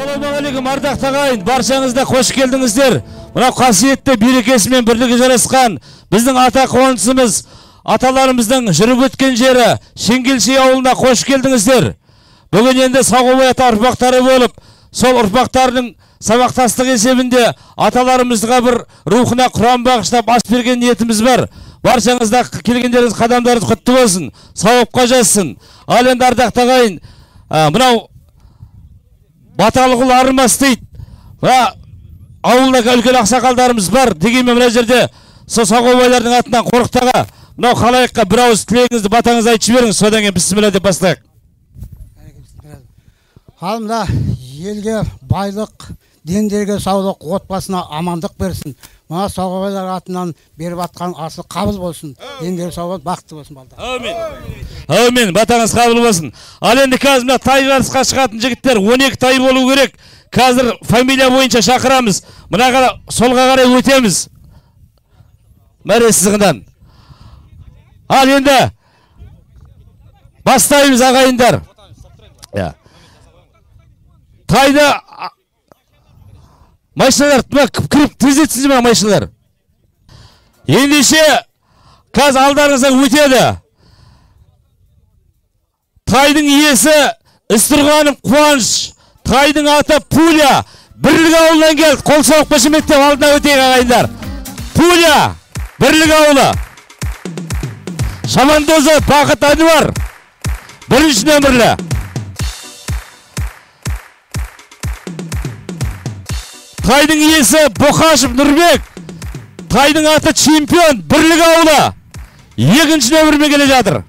Ассалаумағалейкум, ардақты ағайын, баршаңызда қош келдіңіздер. Мына қасиетті берекесі мен бірлігі жарасқан біздің ата қуанышымыз, аталарымыздың жүріп өткен жері Шеңгелши ауылына қош келдіңіздер. Бүгін енді Сағубай ата ұрпақтары болып, сол ұрпақтарының сабақтастық есебінде аталарымызға бір рухына құран бағыштап ас берген ниетіміз бар. Баршаңызда келгендеріңіз қадамдарыңыз құтты болсын, сауапқа жазсын. Ал енді ардақты ағайын, мынау Баталғұл арымас дейді. Ауылда үлкен ақсақалдарымыз бар. Дегенмен мына жерде Сағубайлардың атынан қорықтаға мынау халайыққа бір ауыз тілегіңізді, батаңызды айтып жіберіңіз, содан кейін бісміллә деп бастайық. Ал мына елге байлық, дендерге саулық, отбасына амандық берсін. Мына Сағубайлар атынан беріп атқан асы қабыл болсын. Дендерге саулық, бақытты болсын балдар. Әумин. Әумин, батаңыз қабыл болсын. Ал енді қазір мына тай жарысқа шығатын жігіттер 12 тай болу керек. Қазір фамилия бойынша шақырамыз. Мына солға қарай өтеміз. Мәре сызығынан. Ал енді бастаймыз ағайындар. Тайды машиналар кіріп тізетсіз ме машиналар? Ендеше қазір алдарыңызға өтеді. Тайдың иесі Істұрғаным Қуаныш, тайдың аты Пуля. Бірлік ауылынан келді. Қол соғып қошеметтеп алдына өтейік ағайындар. Пуля, Бірлік ауылы. Шамандозы Бақыт Әнуар, 1-ші нөмірлі. Тайдың иесі Бұқашев Нұрбек, тайдың аты Чемпион, Бірлік ауылы, 2-ші нөмірмен келе жатыр.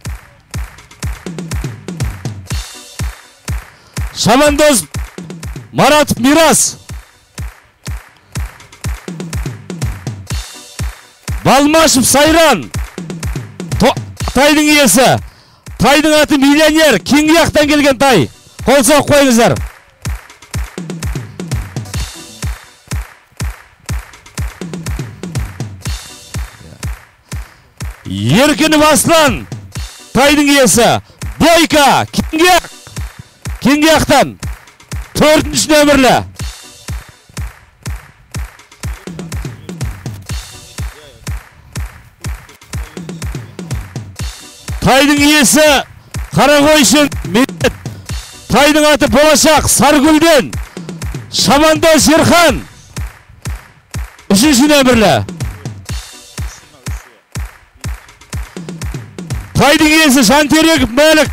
Шамандоз Маратов Мирас, Балмашев Сайран, тайдың иесі, тайдың аты Миллионер, Кеңгияқтан келген тай. Қол соғып қойыңыздар. Еркініп Аслан, тайдың иесі, Бойка, Кеңгияқтан, 4-ші нөмірлі. Тайдың иесі, Қарағойшын, Медет, тайдың аты Болашақ, Саргүлден, Шамандоз Ерхан, 3-ші нөмірлі. Тайдың иесі Жантерегов Мәлік,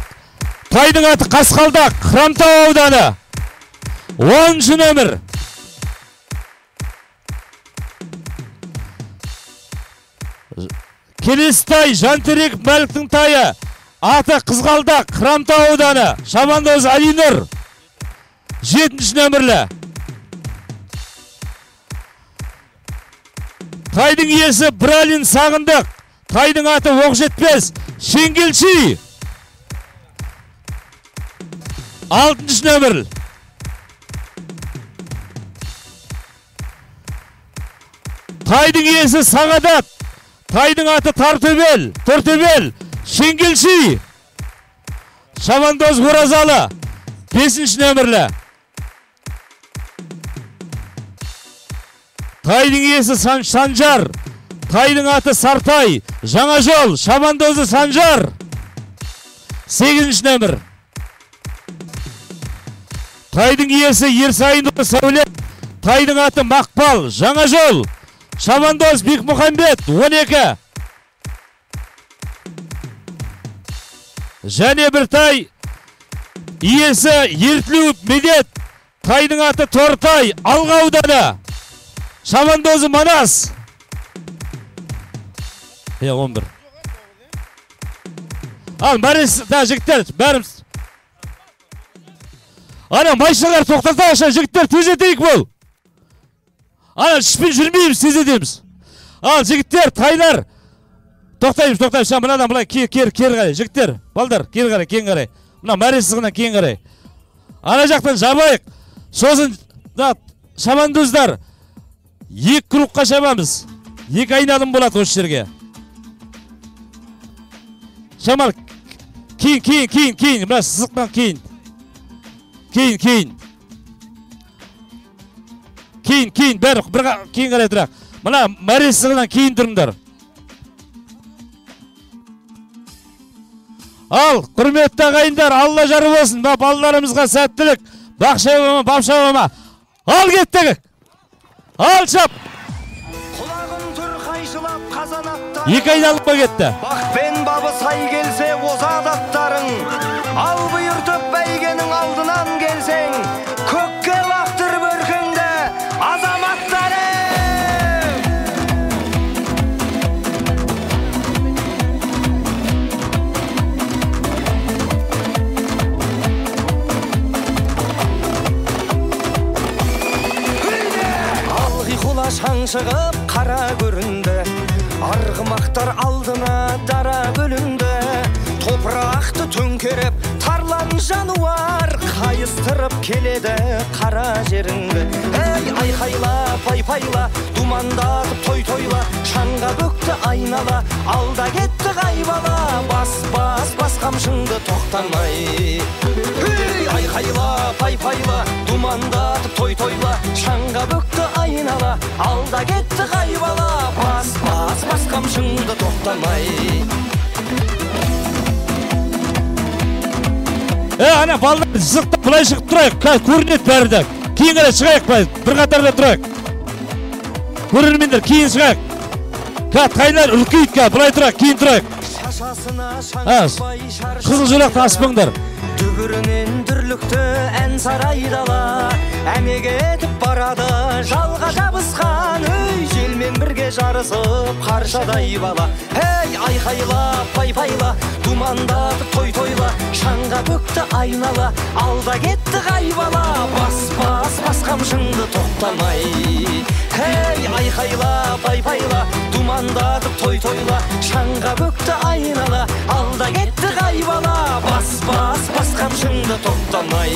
тайдың аты Қасқалдақ, Хромтау ауданы, 10-ші нөмір. Келесі тай Жантерегов Мәліктің тайы, аты Қызғалдақ, Хромтау ауданы, Шамандоз Алинұр, 7-ші нөмірлі. Тайдың иесі Бралин Сағындық, тайдың аты Оқжетпес, Шеңгелши, 6-ші нөмір. Тайдың иесі Сағадат, тайдың аты Тортөбел, Шеңгелши, Шамандоз Оразалы, 5-ші нөмірлі. Тайдың иесі Санжар, тайдың аты Сартай, Жаңа жол, Шамандозы Санжар, 8-ші нөмір. Тайдың иесі Ерсайынұлы Сәулет, тайдың аты Мақпал, Жаңа жол, Шамандоз Бекмұхамбет, 12. Және бір тай иесі Ертілеуов Медет, тайдың аты Тортай, Алға ауданы, Шамандозы Манас, 11. Ал, мәрес, жігіттер, бәріміз. Ана, майшылар тоқтарта аша, жігіттер, тезетейік бол. Ана, шпін жүрмейміз, тезетейміз. Ал, жігіттер, тайлар. Тоқтаймыз, ша, мынадан бұлай, кер қарай, жігіттер, балдар, кер қарай, кен қарай. Мына мәрес сығынан кен қарай. Ана жақтан жабайық. Сосын, Шамандоздар, 2 кругқа шабамыз. 2 айналым болады осы жерге. Шамал, кейін, мына сызықпан кейін. Кейін, бәрі кейін қарай тұрақ. Мына мәрес сығынан кейін тұрыңдар. Ал, құрметті ағайындар, Алла жары болсын. Балаларымызға сәттілік. Бақшабама, бапшабама. Ал кеттік. Ал шап. Құлағын түр қайшылап қазанаттар. Екі айналып ба кетті. Бақпен бабы сай келсе озат аттарың. Ал бұйыртып бәйгенің алдынан келсең, көкке лақтыр бөркіңді азаматтарың. Шаң шығып қара көрінді, арғымақтар алдына дара бөлінді. Топырақты төңкеріп тарлан жануар, қайыстырып келеді қара жеріңді. Ей, айқайла, пай-пайла, думандатып той-тойла, шаңға бөкті айнала, алда кетті қайбала, бас қамшыңды тоқтамай. Ей, айқайла, пай-пайла, думандатып той-тойла, шаңға бөкті айнала, алда кетті қайбала, бас қамшыңды тоқтамай. Ана балдар зықтап бұлай шығып тұрайық, көрінет бәрді. Кейін қарай шығайық, бір қатарда тұрайық. Көрермендер, кейін шығайық. Қайлар үлкейік, бұлай тұрайық, кейін тұрайық. Қызыл жолақты аспыңдар. Дүбірінен дүрлікті ән сарайдала, әмеге етіп барады жалға жабысқан, өй желмен бірге жарысып қаршадай бала. Ей, айқайла, пай-пайла, думандатып той-тойла, шаңға бөкті айнала, алда кетті қайбала, бас қамшыңды тоқтамай. Ей, айқайла, пай-пайла, думандатып той-тойла, шаңға бөкті айнала, алда кетті қайбала, бас қамшыңды тоқтамай.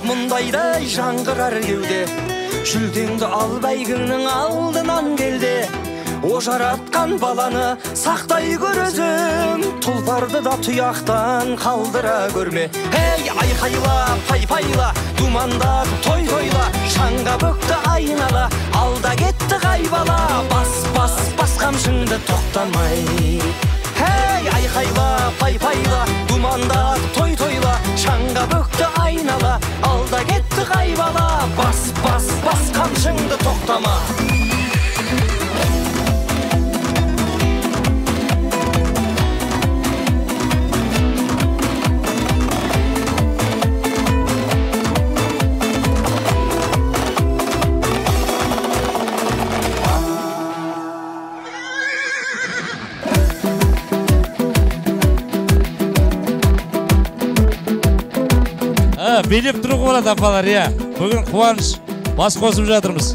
Мұндайдай жаңғырар кеуде, жүлдеңді ал бәйгіңнің алдынан келде. Ожаратқан баланы сақтай көрезім, тұлпарды да тұяқтан қалдыра көрме. Ей, айқайла, пай-пайла, думандатып той-тойла, шаңға бөкті айнала, алда кетті қайбала, бас қамшыңды тоқтамай. Ей, айқайла, пай-пайла, думандатып той-тойла, шаңға бөкті айнала, алда кетті қайбала, бас қамшыңды тоқтама. Белеп тұруғы болады апалар, бүгін қуаныш бас қосып жатырмыз.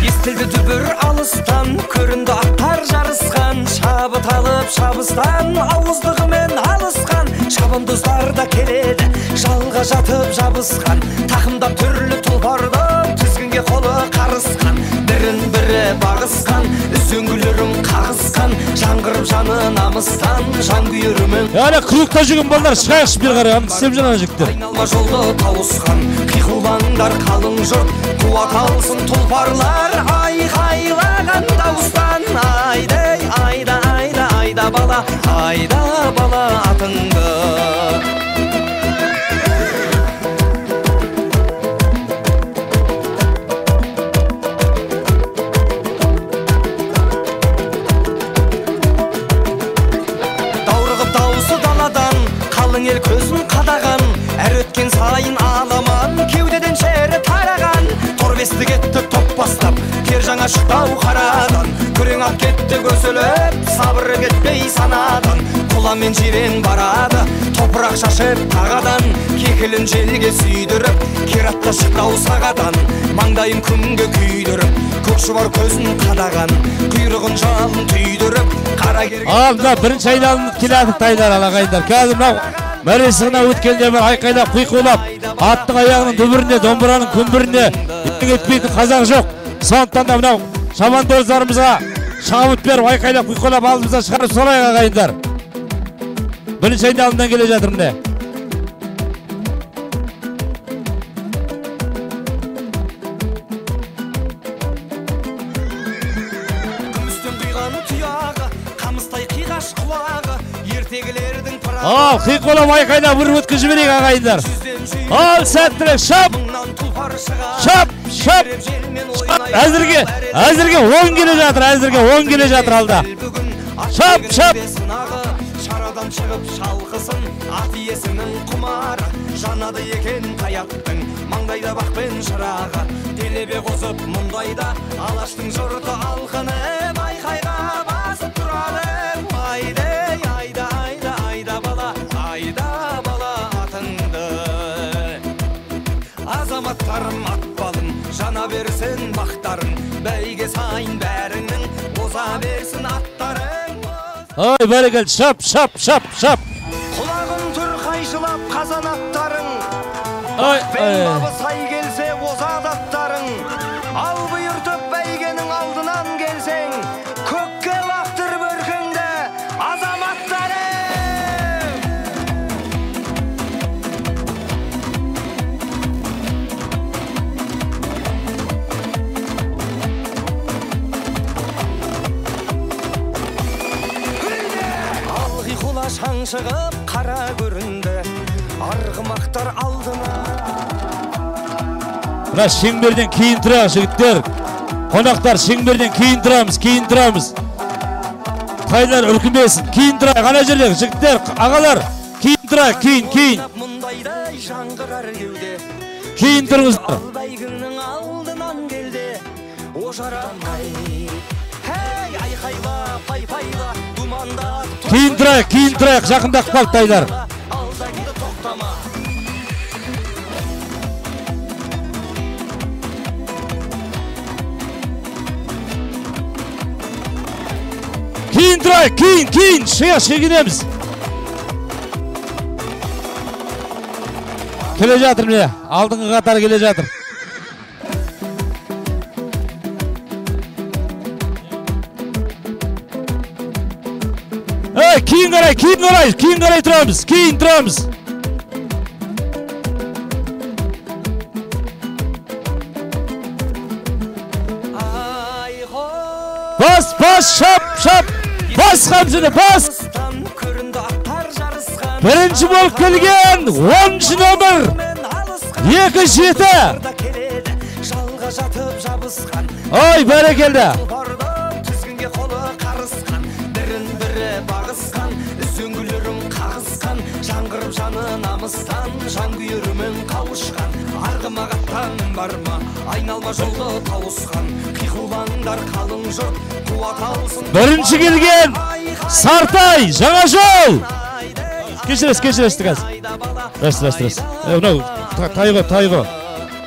Естілді дүбір алыстан, көрінді аттар жарысқан, шабыт алып шабыстан, ауыздығымен алысқан, шабандоздар да келеді, жалға жатып жабысқан, тақымда түрлі тұлпардың тізгінге қолы қарысқан, бірін-бірі бағысқан, үзеңгілерін қағысқан, жаңғырып жаны намыстан, жан күйірімен. Күректе жүрген балдар шығайықшы бір қарай, істеп жана жіктер. Айналма жолды тауысқан, қиқулаңдар қалың жұрт, қуат алсын тұлпарлар, айқайлаған дауыстан. Айда бала атыңды. Қалың ел көзін қадаған, әр өткен сайын аламан, кеудеден шері тараған. Торбесті кетті топ бастап, кер жаңа шықтау қарадан, күрең ат кетті көсіліп, сабыры кетпе санадан, құламен жирен барады, топырақ шашып тағадан, кекілін желге сүйдіріп, кератта шықтау сағадан, маңдайын күнге күйдіріп, көкшұбар көзін қадаған, құйрығын жалын түйдіріп, қара керге... Мына бірінші айналынып келатып тайлар ағайындар. Қазір мынау мәресіғына өткенде бір айқайлап құйқылап, аттың аяғының дүбіріне, домбыраның күмбіріне етпейтін қазақ жоқ. Сондықтан да мынау шабандоздарымызға шабыт беріп, айқайлап құйқылап алдымыздан шығарып солайық ағайындар. Бірінші айналымнан келе жатыр міне. Ал, қиқолам айқайда бір өткі жіберек ағайындар. Ал, сәттілік, шап! Шап! Шап! Әзірге 10 келе жатыр, әзірге 10 келе жатыр алда. Шап! Шап! Шарадан шығып шалқысын, ат иесінің құмары, жанады екен қаяқтың, маңдайда бақпен шырағы, делебе қосып мұндайда, алаштың жұрты алқыны, айқайға басып тұрады. Азаматтарым атпалым, жана берсін бақтарын, бәйге сайын бәріңнің, оза берсін аттарың. Ой, бәрекел, шап, шап, шап, шап. Құлағын түр қайшылап қазан аттарың, бен бабы сай келсе оза аттарың, ал бұйыртып бәйгенің алдынан келсең, көкке лақтыр бөркіңді азаматтарың. Шаң шығып қара көрінді, арғымақтар алдына. Мына шеңберден кейін тұрайық жігіттер. Қонақтар шеңберден кейін тұрамыз. Тайлар үркімесін, кейін тұрайық. Ана жерде жігіттер, ағалар, кейін тұрайық, кейін. Кейін тұрыңыздар. Кейін тұрайық, жақындақ қалып тайлар. Кейін тұрайық, кейін, шегінеміз. Келе жатыр міне, алдыңғы қатар келе жатыр. Кейін қарай тұрамыз, кейін тұрамыз. Бас, шап, бас қамшыны, бас. Бірінші болып келген, 10-шы номер, 2-7. Ой, бәрекелді. Жаңғырып жаны намыстан, жан күйірімен қауышқан, арғымағаттан барма, айналма жолды тауысқан, қиқылбаңдар қалың жұрт, қуат алсын. Бірінші келген, Сартай, жаңа жол! Кешіресті қазір. Рәс. Тайғы.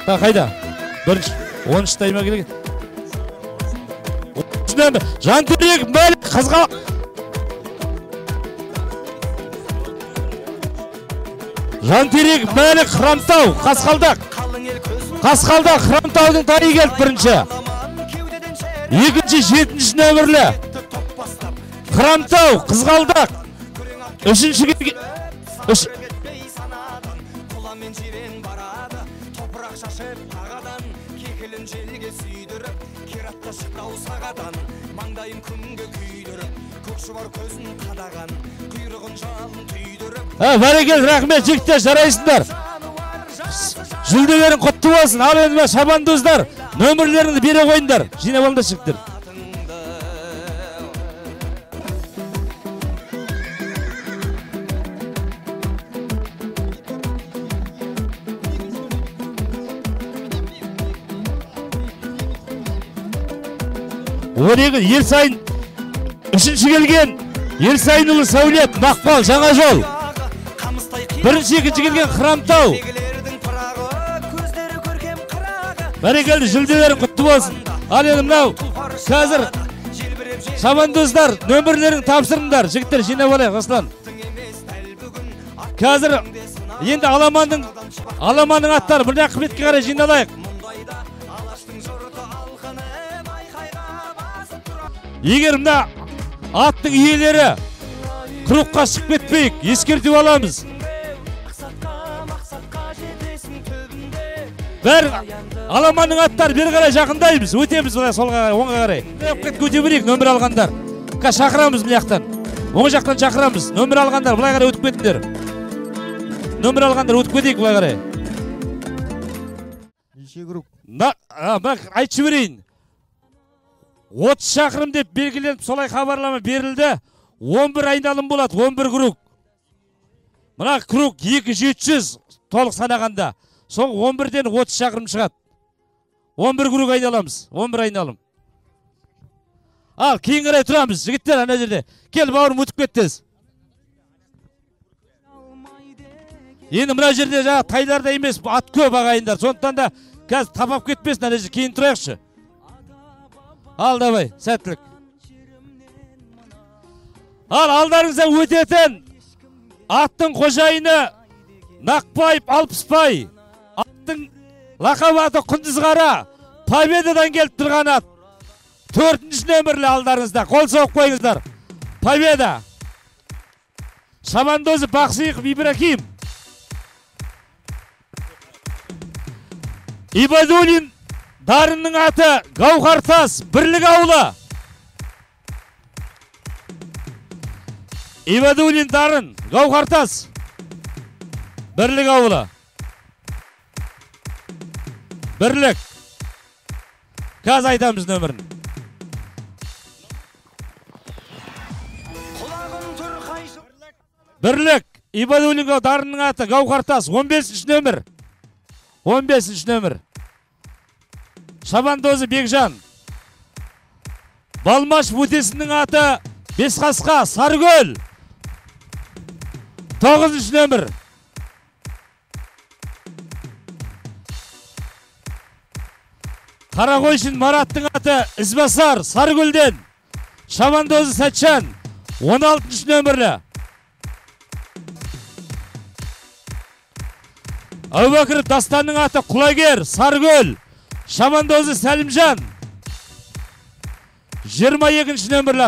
Қайда? Бірінші, 10-шы тайма келген. Жантерек, мәлік, қызғалақ. Жантерек, мәлік, Храмтау, Қасқалдақ, Храмтаудың тайы келді бірінші. Екінші, 7-ші нөмірлі. Храмтау, Қызғалдақ. Үшінші келген. Бәрекел, рахмет, жігіттер, жарайсыңдар. Жүлделерің құтты болсын. Ал енді шабандоздар, нөмірлеріңді бере қойыңдар. Жинап алыңдар жігіттер. Ел сайын үшінші келген Ерсайынұлы Сәулет, Мақпал, Жаңа жол. Бірінші екінші келген Храмтау. Бәрекелді, жүлделерің құтты болсын. Ал енді мынау, қазір шабандоздар нөмірлерін тапсырыңдар. Жігіттер жинап алайық, Аслан. Қазір енді аламанның аттары бірден қызметке қарай жиналайық. Егер мына аттың иелері құруққа шығып кетпейік, ескертіп аламыз. Бәр аламанның аттары бері қарай жақындаймыз, өтеміз солға қарай, оңға қарай. Өте берейік, нөмір алғандар. Шақырамыз бұл жақтан. Оң жақтан шақырамыз. Нөмір алғандар, бұлай қарай өтіп кетіңдер. Нөмір алғандар өтіп кетейік бұлай қарай. Айтшы берейін. 30 шақырым деп белгіленіп, солай хабарлама берілді. 11 айналым болады, 11 круг. Мына круг 2-700 толық санағанда. Сол 11-ден 30 шақырым шығады. 11 круг айналамыз, 11 айналым. Ал, кейін қарай тұрамыз, жігіттер ана жерде. Кел, бауырым өтіп кеттіз. Енді мына жерде жаңа тайларда емес, ат көп ағайындар. Сондықтан да қазір тапап кетпесін, ана жерде кейін тұрайықшы. Ал, давай, сәттілік. Ал, алдарыңыздан өтетін аттың қожайыны Нақпаев Алпыспай. Аттың лақап аты Құндызғара. Победадан келіп тұрған ат. 4-ші нөмірлі алдарыңызда. Қол соғып қойыңыздар. Победа. Шабандозы Бақсиықов Ибрахим. Ибадулин Дарынның аты Гауһартас Бірлік ауылы. Ибадулин Дарын Гауһартас Бірлік ауылы. Бірлік. Қазір айтамыз нөмірін. Бірлік. Ибадулин Дарынның аты Гауһартас 15-ші нөмір. 15-ші нөмір. Шабандозы Бекжан. Балмаш Бөтесінің аты Бесқасқа Саргөл. 9-ші нөмір. Қарақойшын Мараттың аты Ізбасар Саргөлден. Шабандозы Сәтжан 16-ші нөмірлі. Әубәкіров Дастанның аты Құлагер Саргөл. Шабандозы Сәлімжан 22-ші нөмірлі.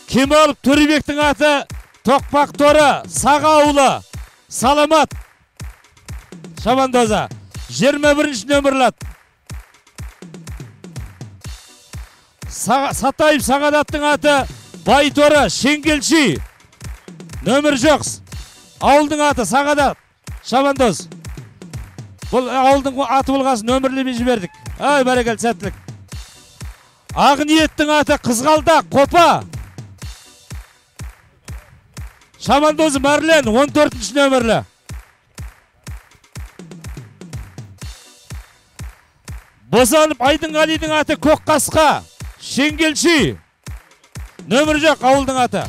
Кемалов Төребектің аты Тоқпақ Торы Саға ауылы Саламат. Шабандозы 21-ші нөмірлі. Сатаев Сағадаттың аты Байторы Шенгелші. Нөмір жоқ. Ауылдың аты Сағадат. Шабандоз. Бұл ауылдың аты болғасын нөмірлемен жібердік. Ай, бәрекел, сәттілік. Ағниеттің аты Қызғалдақ Қопа. Шабандозы Мәрлен 14-ші нөмірлі. Босанып Айдынғалидің аты Көкқасқа Шенгелші. Нөмір жоқ ауылдың аты.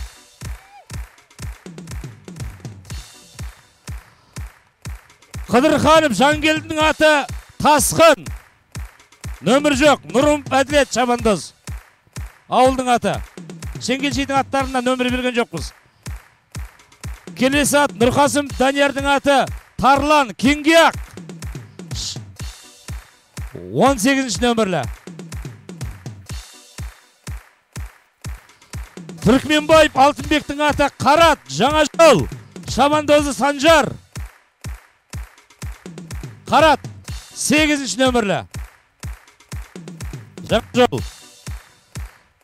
Қыдырханов Жангелдің аты Тасқын. Нөмір жоқ. Нұрым Әділет Шабандоз. Ауылдың аты. Шенгелшидің аттарына нөмір берген жоқпыз. Келесі ат Нұрқасым Даниярдың аты Тарлан Кеңгияқ. 18-ші нөмірлі. Түркменбаев Алтынбектің аты Қарат Жаңа жол. Шабандозы Санжар. Қарат 8-ші нөмірлі. Жаңа жол.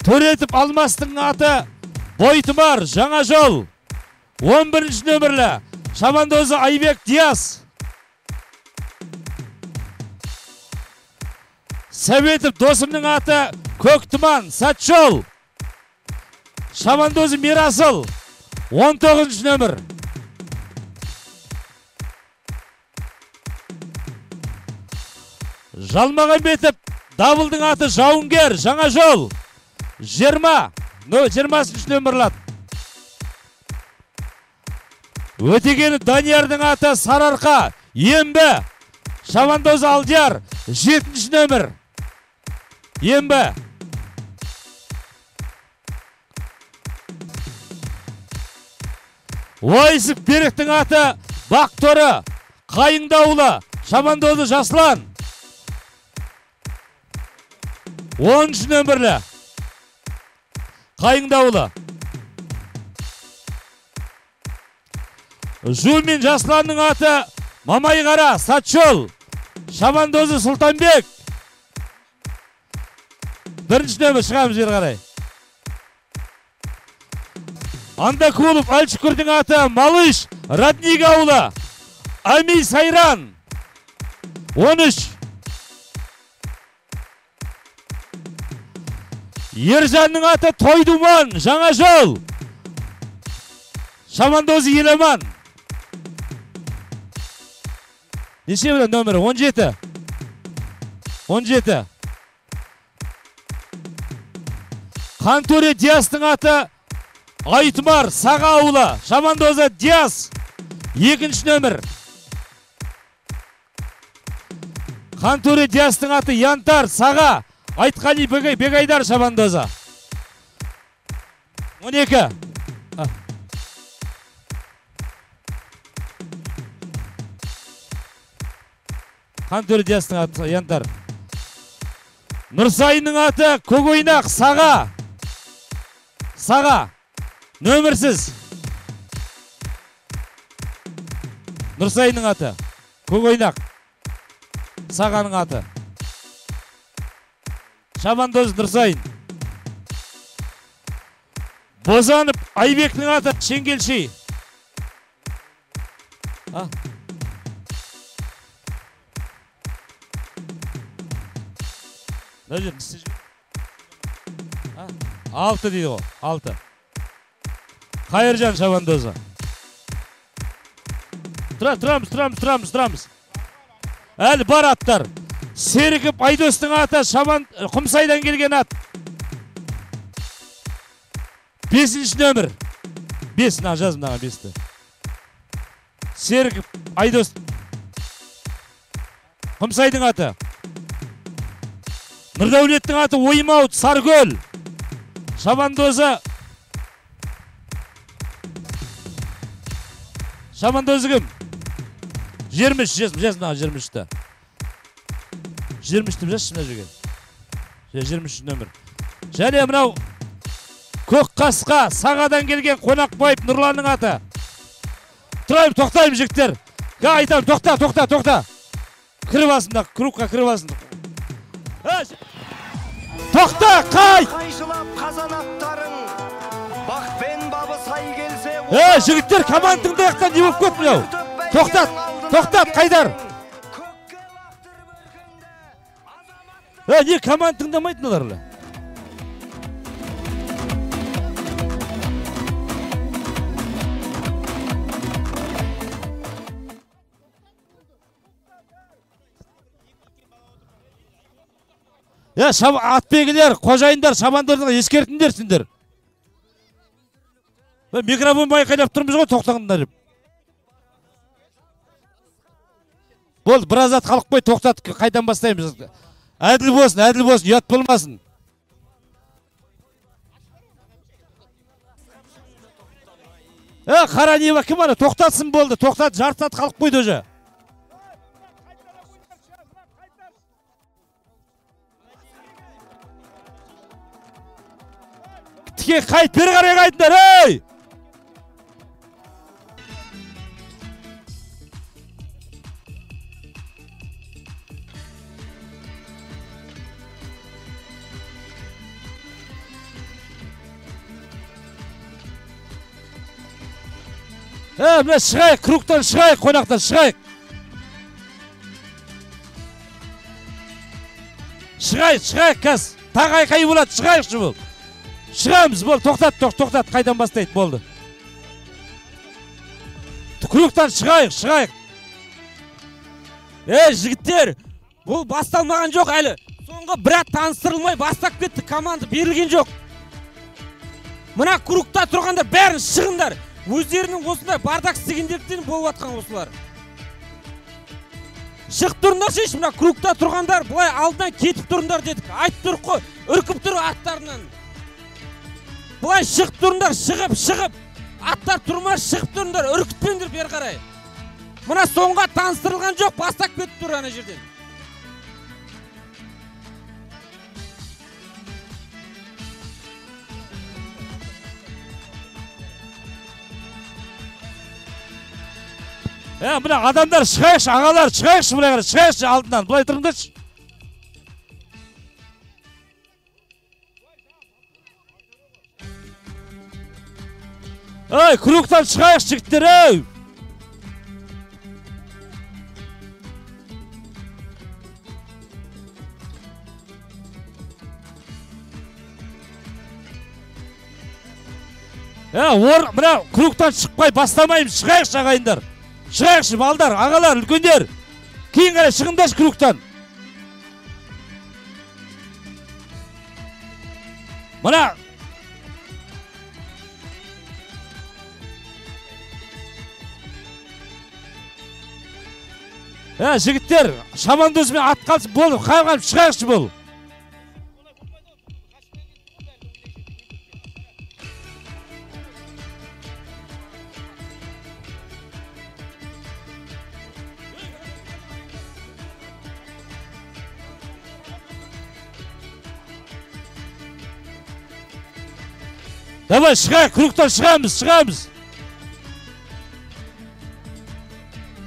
Төретіп Алмастың аты Бойтымар Жаңа жол. 11-ші нөмірлі. Шабандозы Айбек Диас. Сәбетов Досымның аты Көктұман Сәтжол. Шабандозы Мирасыл 19-ші нөмір. Жалмағанбетов Дабылдың аты Жауынгер, Жаңа жол. 20-шы нөмірлат. Өтегені Даниярдың аты Сарарқа, Ембі. Шабандозы Алдияр, 7-ші нөмір. Ембі. Ойсып Беріктің аты Бақторы, Қайыңдаулы, Шабандозы Жаслан. 10-ші нөмірлі. Қайыңдаулы. Жумин Жасланның аты Мамайғара, Сатчол, Шабандозы Сұлтанбек. 1-ші нөмір, шығамыз жер қарай. Андакулов Альшүкірдің аты Малыш, Радник ауылы, Ами Сайран. 13. Ержанның аты Тойдуман, Жаңа жол, Шабандозы Еламан. Неше білен нөмірі? 17. 17. Қантөре Диастың аты Айтмар, Саға ауылы, Шабандозы Диас. 2-ші нөмір. Қантөре Диастың аты Янтар, Саға, Айтқали Бегайдар, Шабандозы. 12. Қантөре Диастың аты Янтар. Нұрсайының аты Көкойнақ, Саға. Саға. Нөмірсіз. Нұрсайының аты Көкойнақ, Сағаның аты Шабандоз Нұрсайын. Бозанып Айбектің аты Шенгелши. Алты дейді ғой, 6. Қайыржан Шабандозы. Тұрамыз. Әлі бар аттар. Серікіп Айдостың аты Құмсайдан келген ат. 5-ші нөмір. 5, жазымдағы 5-ті. Серікіп Айдост Құмсайдың аты. Нұрдәулеттің аты Оймауыт, Саркөл. Шабандозы кім? 20, жазымдағы 23-ті. 23-ті жазшымда жүрген. 23 нөмір. Және мынау Көк Қасқа, Сағадан келген Қонақбаев Нұрланның аты. Тұрайым, тоқтайым жіктер. Айтам, тоқта. Кіріп асында, кругқа кіріп асында. Тоқта, қайт! Қайшылап қазанаттарың, бақпен бабы сай келсе... Жігіттер, командыңды аяқтан не болып көт мынау? Тоқтат, қайдар! Не команд тыңдамайды мыналар? Атбегілер, қожайындар, шабандардың ескертіндерсіңдер. Микрофон байқайлап тұрмыз ғой, тоқтағындар. Болды, біраз ат қалық қой, тоқтат, қайдан бастаймыз. Әділ болсын, ұят болмасын. Қара нева кім ана, тоқтатсын болды, тоқтат, жарты ат қалық қойды өже. Тіке қайт, бері қарай қайтындар, ей! Мына шығайық, кругтан шығайық, қонақтан шығайық. Шығайық, кәз. Тағай қай болады, шығайықшы бұл. Шығамыз, бол, тоқтат, қайдан бастайды, болды. Кругтан шығайық. Жігіттер, бұл басталмаған жоқ әлі. Соңғы Соңғы бірақ таныстырылмай бастап кетті, команда берілген жоқ. Мына кругта тұрғандар бәрін шығындар. Өздерінің осындай бардақ істегендіктен болып атқан осылар. Шық тұрыңдар шеш, мына кругта тұрғандар бұлай алдынан кетіп тұрыңдар дедік. Айтып тұр қой, үркіп тұр аттарынан. Бұлай шық тұрыңдар, шығып. Аттар тұрма, шығып тұрыңдар, үркітпеңдер бер қарай. Мына соңға таныстырылған жоқ, бастап кетіп тұр ана жерден. Мына адамдар шығайықшы, ағалар шығайықшы, бұлай қарай, шығайықшы алдынан, бұлай тұрыңдаршы. Ой, кругтан шығайықшы жігіттер, ой! Мына кругтан шықпай бастамаймыз, шығайықшы ағайындар. Шығайықшы, балдар, ағалар, үлкендер. Кейін қарай шығыңдаршы кругтан. Мына жігіттер, шамандозымен ат қалсын, болды, қайырғанып шығайықшы бол. Давай, шығайық, кругтан шығамыз.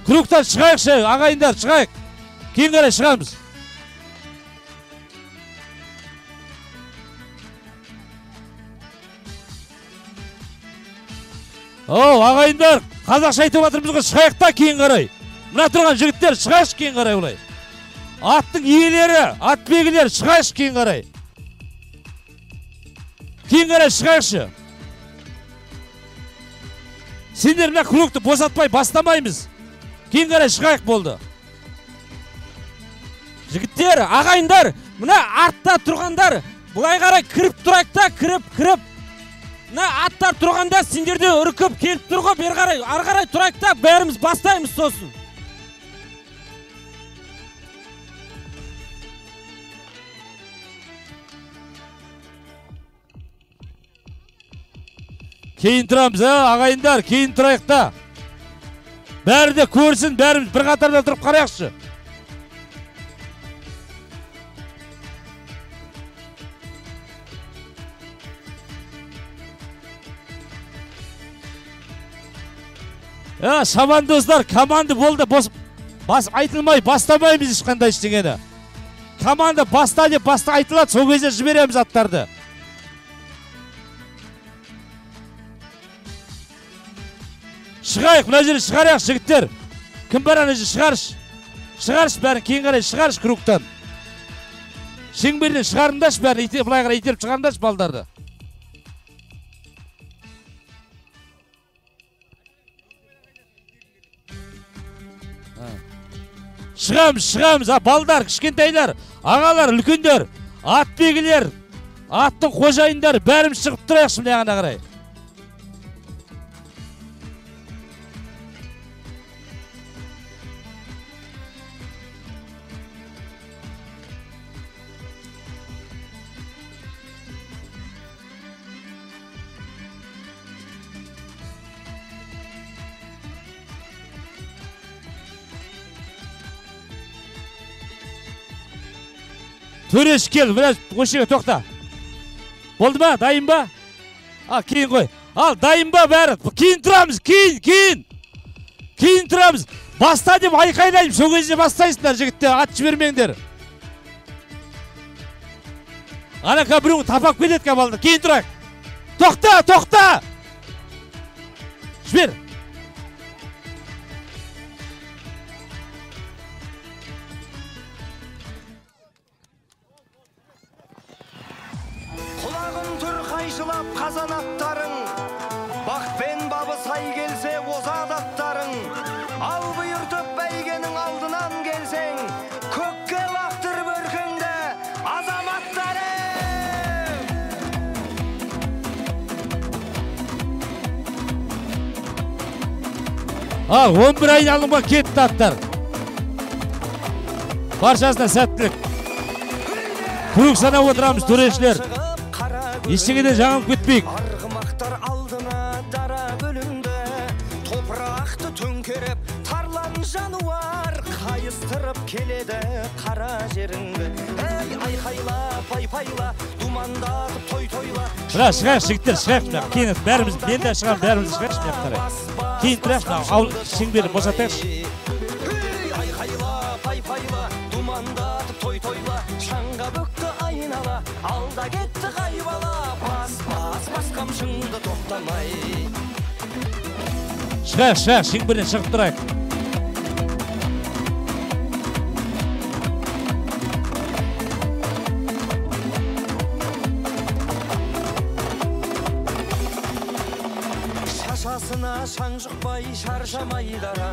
Кругтан шығайықшы, ағайындар, шығайық. Кейін қарай шығамыз. Ағайындар, қазақша айтып жатырмыз ғой, шығайық та кейін қарай. Мына тұрған жігіттер, шығайықшы кейін қарай олай. Аттың иелері, ат бегілері, шығайықшы кейін қарай. Кейін қарай шығайықшы. Сендер мына кругты босатпай бастамаймыз. Кейін қарай шығайық болды. Жігіттер, ағайындар, мына артта тұрғандар, бұлай қарай кіріп тұрайық та, кіріп. Мына аттар тұрғанда сендерде үркіп келіп тұрғы, бер қарай, ар қарай тұрайық та, бәріміз бастаймыз сосын. Кейін тұрамыз, ағайындар, кейін тұрайық та. Бәрі де көрсін, бәріміз бір қатарда тұрып қарайықшы. Шамандоздар, команда болды, айтылмай, бастамаймыз ешқандай ештеңені. Команда баста деп баста айтылады, сол кезде жібереміз аттарды. Шығайық, мына жерде шығарайық жігіттер. Кім бар ана жерде шығарыш бәрін, кейін қарай шығарыш кругтан. Шеңберден шығарыңдаш бәрін, былай қарай итеріп шығарыңдаш балдарды. Шығамыз, балдар, кішкентайлар, ағалар, үлкендер, ат бегілер, аттың қожайындар, бәріміз шығып тұрайықшы мына ғана қарай. Төреш кел, біраз көшеге тоқта. Болды ма? Дайын ба? Кейін қой. Дайын ба бәрі? Кейін тұрамыз, кейін тұрамыз. Баста деп айқайлайым, сол кезде бастайсыңдар жігітті, ат жібермеңдер. Ана біреуін тапап келеді кабалды, кейін тұрайық. Тоқта! Жібер. Жылап қазанаттарың, бақпен бабы сай келсе озат аттарың, ал бұйыртып бәйгенің алдынан келсең, көкке лақтырып өркенде Al 11 айналымға кетті аттар. Баршасына сәттілік. Күрек санап отырамыз төрешілер. Ештеңеден жаңылып кетпейік. Арғымақтар алдына дара бөлінді, топырақты төңкеріп тарлан жануар қайыстырып келеді қара жеріңді. Ей айқайла пай-пайла, думандатып той-тойла. Шығайық жігіттер, шығайық. Кейін бәріміз, мен де шығам, бәріміз шығайық. Кейін тұрайық, ал шеңберді босатайық. Айқайла пай-пайла, думандатып той-тойла, шаңға бүкті айнала, алда кетті қайбала. Бас қамшыңды тоқтамай. Шығайық, шеңберден шығып тұрайық. Шашасына шаң жұқпай шаршамай дара,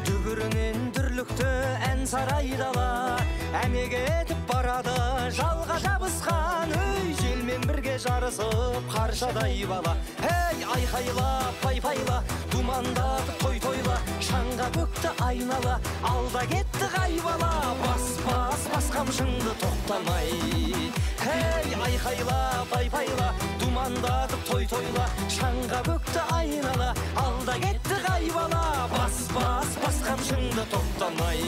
дүбірінен дүрлікті ән сарайдала. Әмеге етіп барады жалға жабысқан, өй желмен бірге жарысып қаршадай бала. Ей айқайла пай-пайла, думандатып той-тойла, шаңға бөкті айнала, алда кетті қайбала. Бас қамшыңды тоқтамай. Ей айқайла пай-пайла, думандатып той-тойла, шаңға бөкті айнала, алда кетті қайбала. Бас қамшыңды тоқтамай.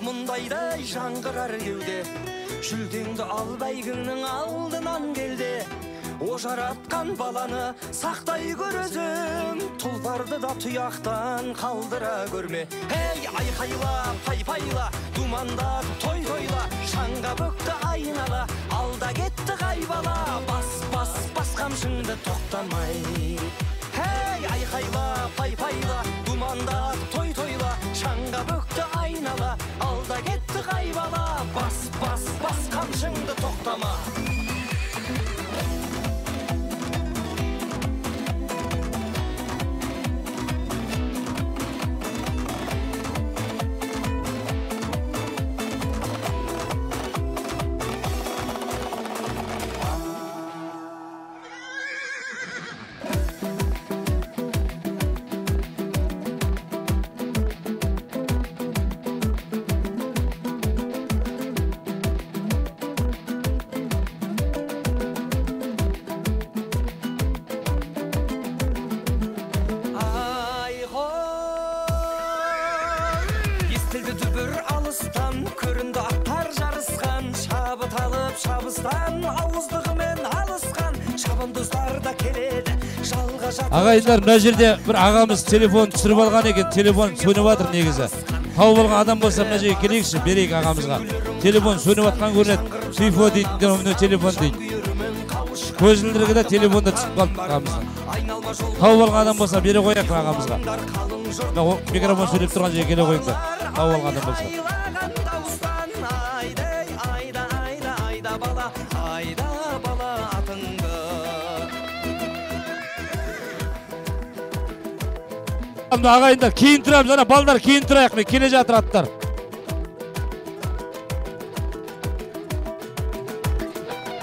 Мұндайдай жаңғырар кеуде, жүлдеңді ал бәйгіңнің алдынан келде. О жаратқан баланы сақтай көр өзің, тұлпарды да тұяқтан қалдыра көрме. Ей айқайла пай-пайла, думандатып той-тойла, шаңға бөкті айнала, алда кетті қайбала. Бас қамшыңды тоқтамай. Ей айқайла пай-пайла, думандатып той-тойла, шаңға бөкті айнала, алда кетті қайбала. Бас қамшыңды тоқтама. Ағайындар, мына жерде бір ағамыз телефон түсіріп алған екен, телефон сөніп жатыр негізі. Тауып алған адам болса мына жерге келейікші, берейік ағамызға. Телефон сөніп жатқан көрінеді, сейфо дейді, оны телефон дейді. Көзілдірігі де телефонда түсіп қалды ағамызға. Тауып алған адам болса бере қояқ ағамызға. Микрофон сөйлеп тұрған жерге келе қойыңдар, тауып алған адам болса. Ағайындар, кейін тұрамыз, ана балдар кейін тұрайық, мен келе жатыр аттар.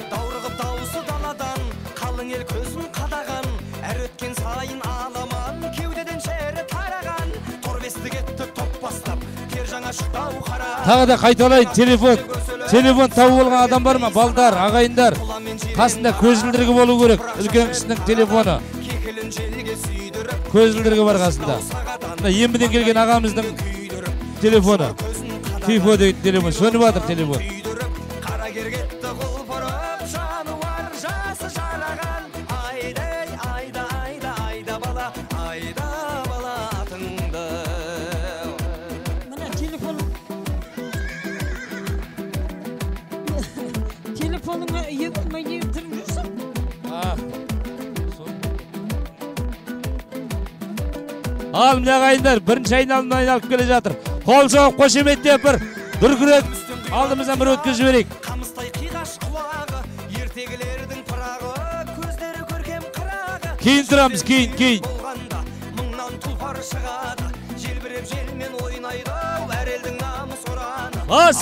Даурығып дауысы даладан, қалың ел көзін қадаған, әр өткен сайын аламан, кеудеден шері тараған, торбесті кетті топ бастап, кер жаңа шықтау қара. Тағы да қайталайын, телефон тауып алған адам бар ма, балдар, ағайындар, қасында көзілдірігі болу керек, үлкен кісінің телефоны. Көзілдірігі бар қасында. Ембіден келген ағамыздың телефоны. Сейфо деген телефон, сөніп жатыр телефон. Telefonuna iyi bulmayı yıldırmışsın. Al mine ағайындар, бірінші айналымнан айналып келе жатыр. Қол соғып қошеметтеп бір күрек алдымыздан бір өткізіп жіберейік. Қамыстай қиғаш құлағы, ертегілердің пырағы, көздері көркем қырағы. Кейін тұрамыз, кейін. Болғанда мыңнан тұлпар шығады, желбіреп желмен ойнайды, әр елдің намыс ұраны. Бас,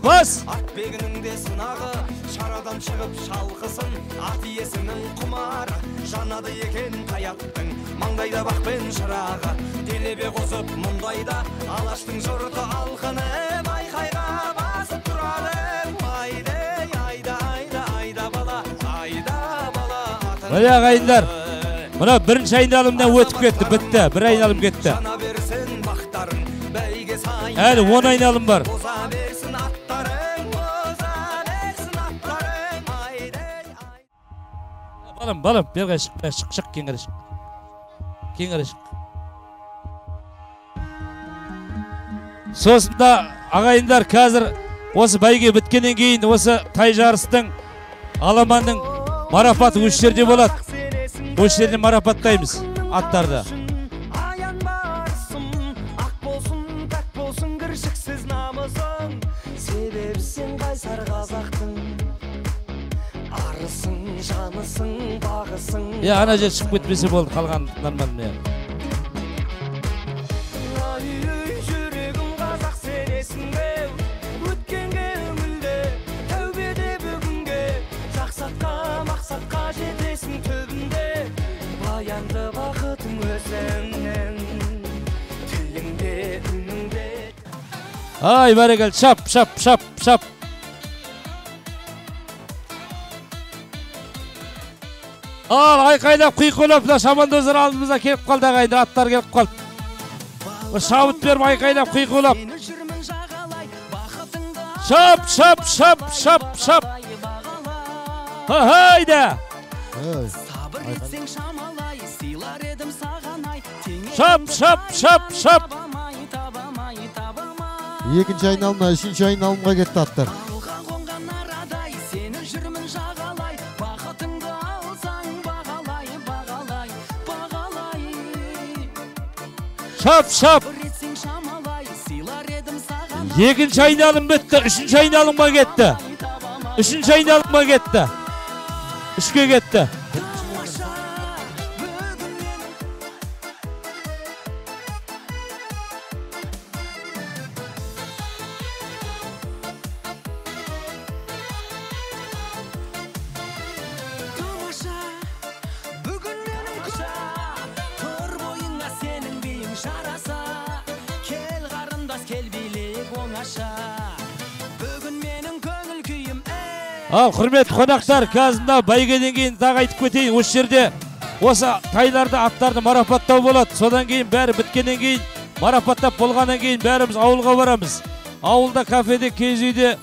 бас. Ат бегінің де сынағы, шарадан шығып шалқысын, ат иесінің құмары. Жанады екен қаяттың, маңдайда бақпен шырағы. Делебе қосып мұндайда, алаштың жұрты алқынып, айқайға басып тұрады. Айда бала, Міне ағайындар, мына бірінші айналымнан өтіп кетті, бітті, бір айналым кетті. жана берсін бақтарың, бәйге сайын. Әлі 10 айналым бар. Боза берсін аттарың, Балым, берге шық, кеңгірі шық. Сосында ағайындар қазір осы бәйге біткенен кейін осы тай жарыстың аламанның марапаты осы жерде болады. Осы жерде марапаттаймыз аттарды. Аян барсың, ақ болсын, пәк болсын, кіршіксіз намысың. Себеп сен қайсар қазақтың, арысың, жанысың, бағысың. Ана жер шығып кетпесе болды, қалған нормально. Жүрегім қазақ сенесің бе, өткенге үңілде, тәубеде бүгінге. Жақсатқа, мақсатқа жетесің түбінде, баянды бақытың өзіңнен, тіліңде, үніңде. Ай, бәрекел, шап. Ал, айқайлап, құйқылап, шабандоздар алдымызда келіп қалды ағайындар, аттар келіп қалды. Шабыт беріп, айқайлап, құйқылап. Шап. Хайда. Шап. Екінші айналымға, үшінші айналымға кетті аттар. Шап. Екінші айналым бітті, үшінші айналымға кетті. Үшке кетті. Ал, құрметті қонақтар, қазында бәйгеден кейін тағы айтып кетейін, осы жерде осы тайларды, аттарды марапаттау болады. Содан кейін бәрі біткеннен кейін, марапаттап болғаннан кейін бәріміз ауылға барамыз. Ауылда, кафеде, киіз үйде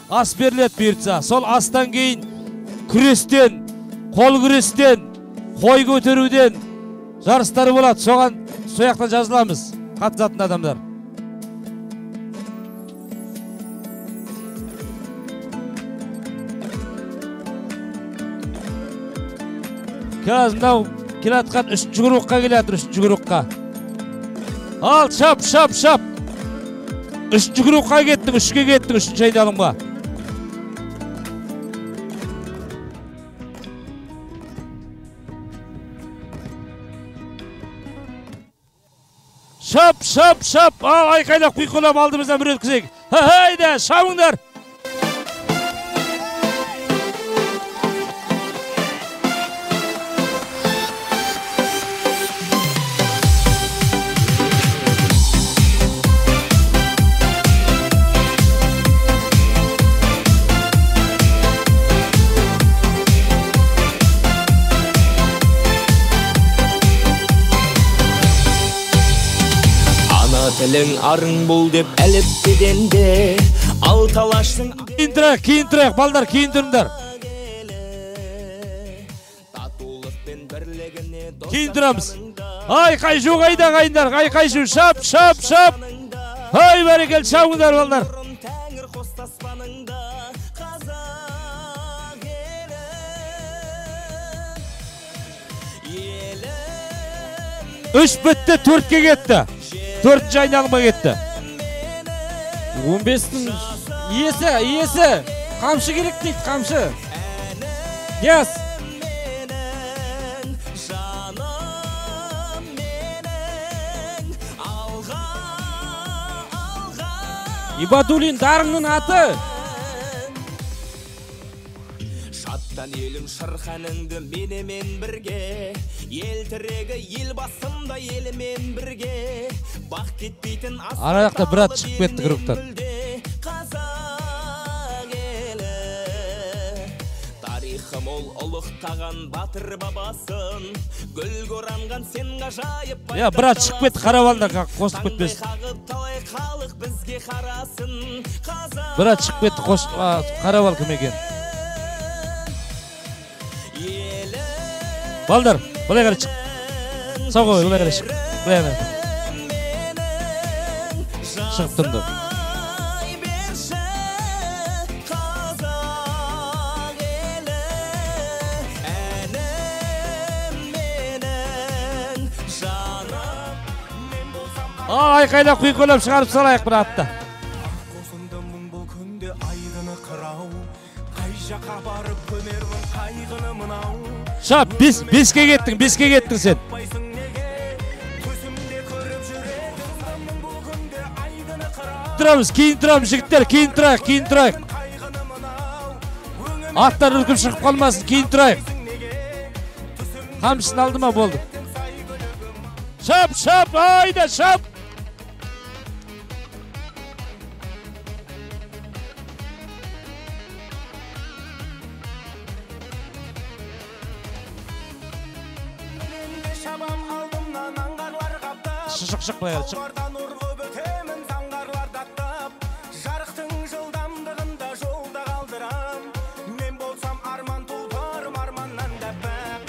ас беріледі бұйыртса. Сол астан кейін күрестен, қол күрестен, қой көтеруден жарыстары болады. Соған сояқтан жазыламыз, қатысатын адамдар. Қазір мынау келатқан үшінші группқа келатыр, үшінші группқа. Ал, шап. Үшінші группқа кеттің, үшке кеттің, үшінші айналымға. Шап. Ал, айқайлап, құйқылап алдымыздан бір өткізейік. Хайда, шабыңдар. Тілің арың бұл деп әліппеденде ал талаштың. Кейін тұрайық, балдар, кейін тұрыңдар. Кейін тұрамыз. Айқай-шу қайда қайындар, айқай-шу, шап. Ай, бәрекел, шабыңдар, балдар. 3 бітті 4-ке кетті. 4-ші айналымға кетті. 15-тің иесі. Қамшы керек дейді, қамшы. Yes. Ибадуллин дарынның аты. Шаттан елім шырқаныңды менімен бірге, ел тірегі ел басымда елімен бірге, бақ кетпейтін Араяқта бір ат шығып кетті кругтан. қазақ елі. Тарихы мол ұлықтаған батыр бабасын, гүл оранған сен ғажайып. Я, бір ат шығып кетті, қаравалда қосып кетпесін. Халық бізге қарасын. Бір ат шығып кетті, қаравал кім екен. Балдар, бұлай қарай шық. Сау қой, бұлай қарай шық. Бұлай қарай. Шығып тұрды. Айқайлап құйқылап шығарып салайық бір атты. Қосынды мұң бұл күнде айғыны қырау, қай жаққа барып көмермін қайғыны мынау. Шап, 5-ке кеттің сен. Тұрамыз, кейін тұрамыз, жігіттер, кейін тұрайық. Аттар үркіп шығып қалмасын, кейін тұрайық. Қамшысын алды ма болды. Шап, айда, шап. Шық, бұлай қарай, шық. Жарықтың жылдамдығында жолда қалдырам, мен болсам арман тұлпарым арманнан да бәп.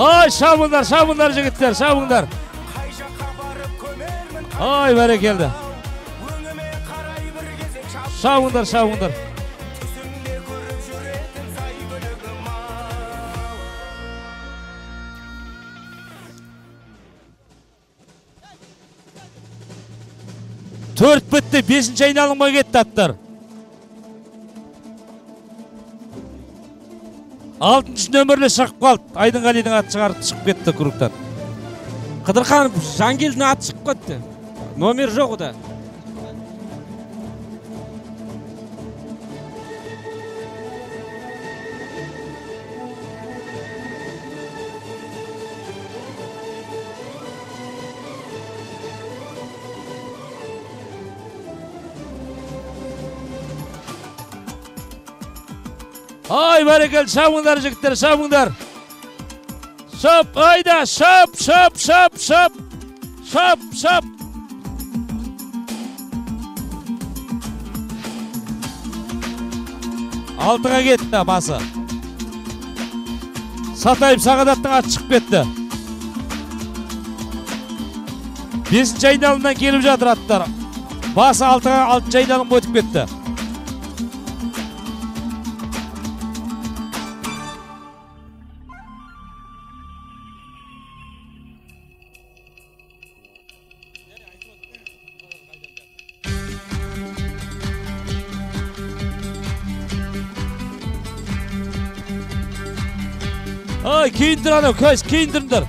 Ай, шабыңдар жігіттер, шабыңдар. Ай, бәрекелді. Шабыңдар. Төрт бітті, 5-ші айналымға кетті аттар. 6-ші нөмірлі шығып қалды. Айдынғалидың аты шығып кетті кругтан. Қыдырхан Жангелдің аты шығып кетті. Номер жоқ ода. Ай, бәрекел, шабыңдар жігіттер, шабыңдар. Шап, айда, шап. Алтыға кетті басы. Сатайып Сағадаттың аты шығып кетті. 5-ші айналымнан келіп жатыр аттар. Басы 6-ші айналым өтіп кетті. Ай, кейін тұр анау, кейін тұрыңдар.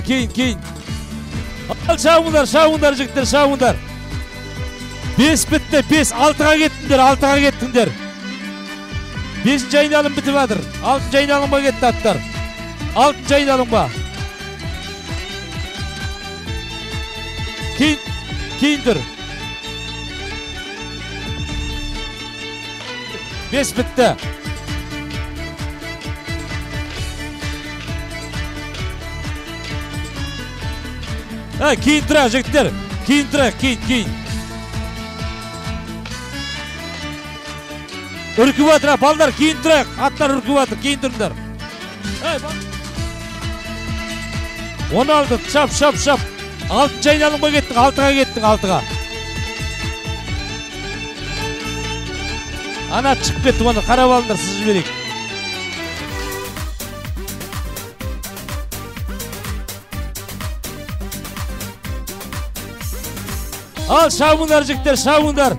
Кейін. Ал, шабыңдар жігіттер, шабыңдар. 5 бітті, 6-ға кеттіңдер. 5-ші айналым бітіп жатыр. 6-ші айналымға кетті аттар. 6-ші айналымға. Кейін тұр. 5 бітті. Кейін тұра, жігіттер. Кейін. Үркіп атыр, балдар, кейін тұрайық. Аттар үркіп атыр, кейін тұрыңдар. 16, шап. 6-ші айналымға кеттің, 6-ға кеттің, 6-ға. Ана шығып кетті, оны қарап алыңдар, сіз жіберейік. Al şabınlar jigitler, şabınlar.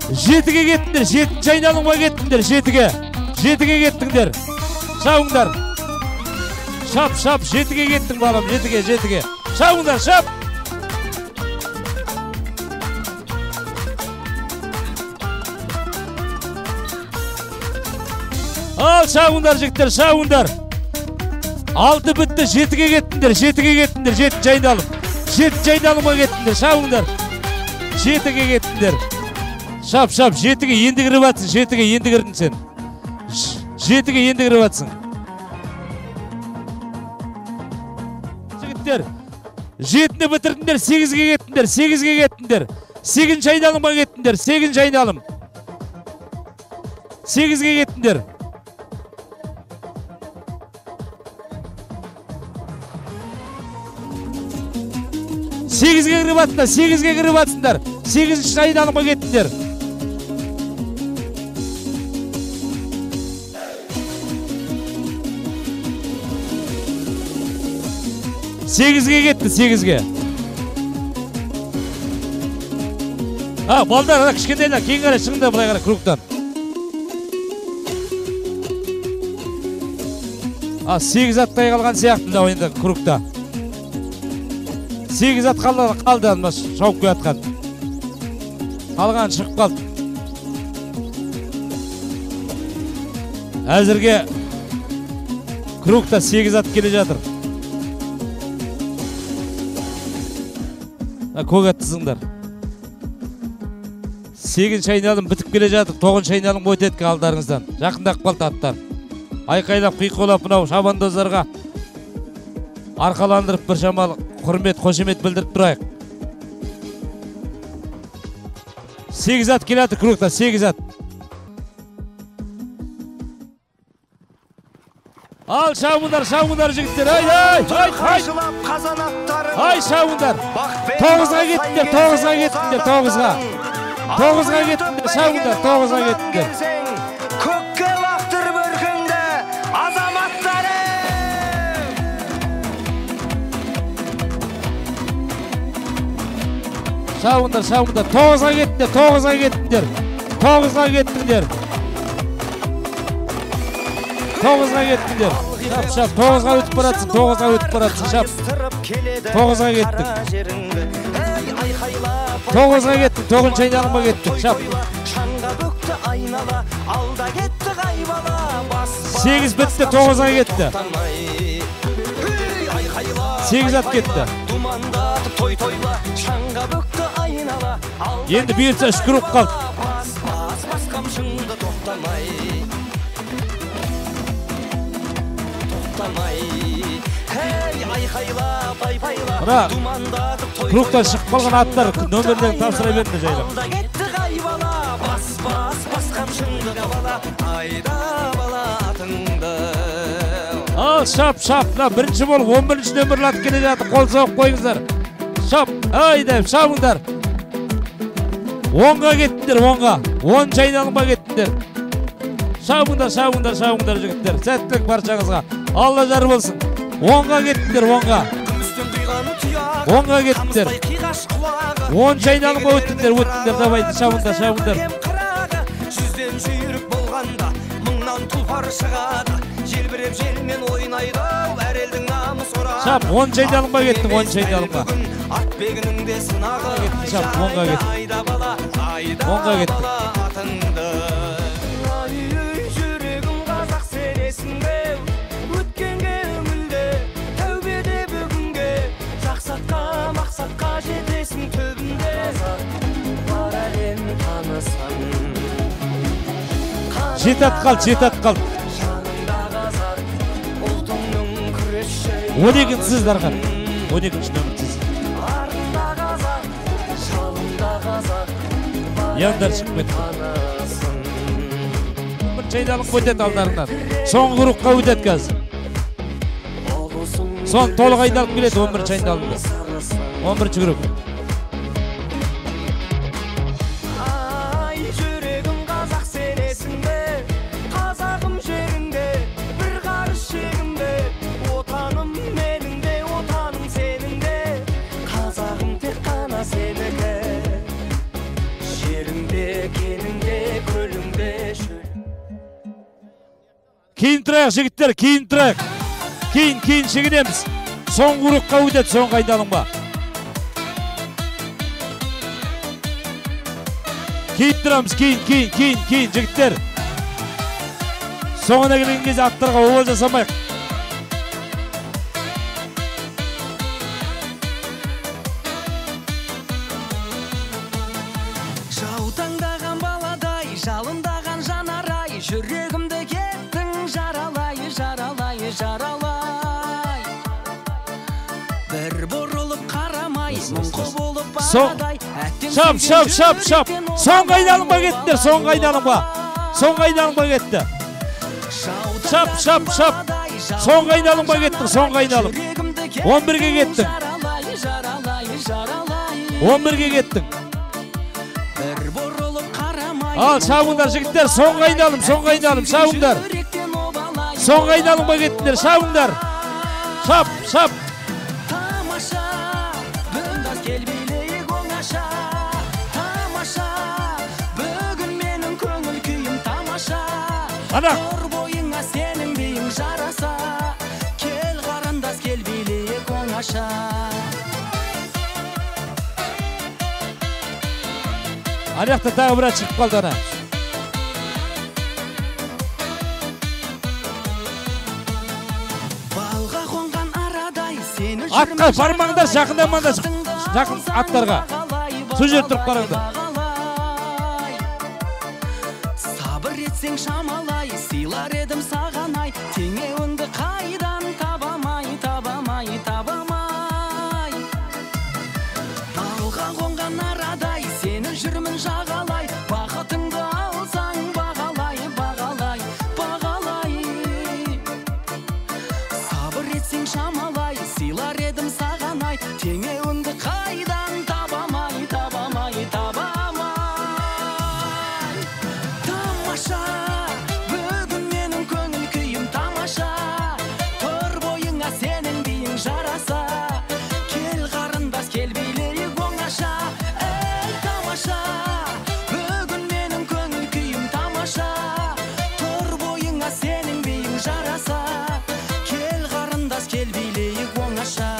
Жетіге кеттіңдер, 7-ші айналымға кеттіңдер, жетіге кеттіңдер. Шабыңдар. Шап, 7-ге кеттің балам, 7-ге. Шабыңдар, шап. Ал шабыңдар жігіттер, шабыңдар. 6 бітті, 7-ге кеттіңдер, 7-ші айналым. 7-ші айналымға кеттіңдер, шабыңдар. 7-ге кеттіңдер. Шап, 7-ге енді кіріп атсың, 7-ге енді кірдің сен. 7-ге енді кіріп атсың. Жігіттер, 7-ні бітірдіңдер, 8-ге кеттіңдер. 8-ші айналымға кеттіңдер, 8-ші айналым. 8-ге кеттіңдер. 8-ге кіріп атсыңдар, 8-ші айналымға кеттіңдер. 8-ге кетті, 8-ге. Балдар, кішкендейлер, кейін қарай шыңда бұлай қарай кругтан. 8 аттай қалған сияқты да ойында кругта. 8 ат қалды, шауып көй атқан. Қалған шығып қалды. Әзірге кругта 8 ат келе жатыр. Көк аттысыңдар. 8-ші айналым бітіп келе жатыр, 9-ші айналым өтеткі алдарыңыздан. Жақындақ қалды аттар. Айқайлап, қиқолап, бұнау шабандоздарға арқаландырып бір шамалы құрмет, қошемет білдіріп тұрайық. 8 ат келеді кругта, 8 ат. Ал шабындар жігіттер, ай, шабындар. 9-ға кеттіңдер, 9-ға кеттіңдер, шабындар, 9-ға кеттіңдер. Көкке бақтыр бүркінді азаматтары. Шабындар, 9-ға кеттіңдер, 9-ға кеттіңдер. 9-ға кеттіңдер. 9-ға өтіп баратсың, 9-ға шап. 9-ға кеттің. 9-ға кеттің, 9-ші айналымға кеттің, шап. 8 бітті, 9-ға кетті. 8 ат кетті. Енді бұйыртса 3 круг қалды. Мына кругтан шығып қалған аттар нөмірлерін тапсыра берді жайлап. Ал шап, бірінші болып 11-ші нөмірлі ат келе жатыр, қол соғып қойыңыздар. Шап, айдайым, шабыңдар. 10-ға кеттіңдер, 10-ға. 10-ші айналымға кеттіңдер. Шабыңдар жігіттер, сәттілік баршаңызға. Алла жар болсын. 10-ға кеттіңдер, 10-ға. 10-ға кеттіңдер. 10-ші айналымға өттіңдер, давайды, шабыңдар. Жүзден жүйрік болғанда, мыңнан тұлпар шығады. Желбіреп желмен ойнайды, әр елдің намыс ұрады. Шап, 10-ші айналымға кеттің, 10-ші айналымға. Ат бегінің де сынағы. Шап, 10-ға кеттің. 10-ға кеттің. Жүрегім қазақ сенесің бе, өткенге үңілде, тәубеде бүгінге, жақсатқа, мақсатқа жетесің төбінде. Бар әлем танысын. 7 ат қалды. 12-ші сіз дархан. 12-ші нөмір сіз. Яндар шығып кетті. 11-ші айналым өтеді алдарынан. Соңғы кругқа өтеді қазір. Соң толық айналып келеді 11-ші айналымда. 11-ші круг. Жүрегім қазақ сенесің бе, қазағым жеріңде, бір қарыс шегімде, отаным менің де, отаным сенің де, қазағым тек қана сені Кейін тұрайық жігіттер, кейін тұрайық. Кейін шегінеміз. Соң құрыққа өтеді, соң айналымға. Кейін тұрамыз, кейін жігіттер. Соңына келген кезде аттарға обал жасамайық. Жаутаңдаған баладай, жалындаған жанарай, жүрегімді кеттің жаралай. Бір бұрылып қарамай, мұңқы болып барадай. Шап. Соңғы айналымға кеттер, соңғы айналымға кетті. Шап. Соңғы айналымға кеттің, соңғы айналым. 11-ге кеттің. 11-ге кеттің. Ал, шабыңдар жігіттер, соңғы айналым, шабыңдар. Соңғы айналымға кеттіңдер, шабыңдар. Шап. Тамаша, бұндас келбейлейік оңаша. Тамаша, бүгін менің көңіл күйім тамаша. Тор бойыңа сенің бейің жараса. Кел қарындас келбейлейік оңаша. Аяқта тағы бір шығып қалды ана. Балға қонған арадай сені Атқа бармаңдар, жақындамаңдар, жақын аттарға. Сол жер тұрып қараңдар. Сабыр етсең шамалай, сыйлар едім сағанай. Теңеуіңді қайдан табамай. Балға қонған арадай сені жүрмін жағалай. Бақытыңды алсаң бағалай. Сабыр етсең шамалай, сыйлар едім сағанай. Теңеуіңді қайдан табамай. Тамаша, бүгін менің көңіл күйім тамаша. Тор бойыңа сенің бейің жараса. Кел қарындас келбейлейік оңаша. Эй, тамаша, бүгін менің көңіл күйім тамаша. Тор бойыңа сенің бейің жараса. Кел қарындас келбейлейік оңаша.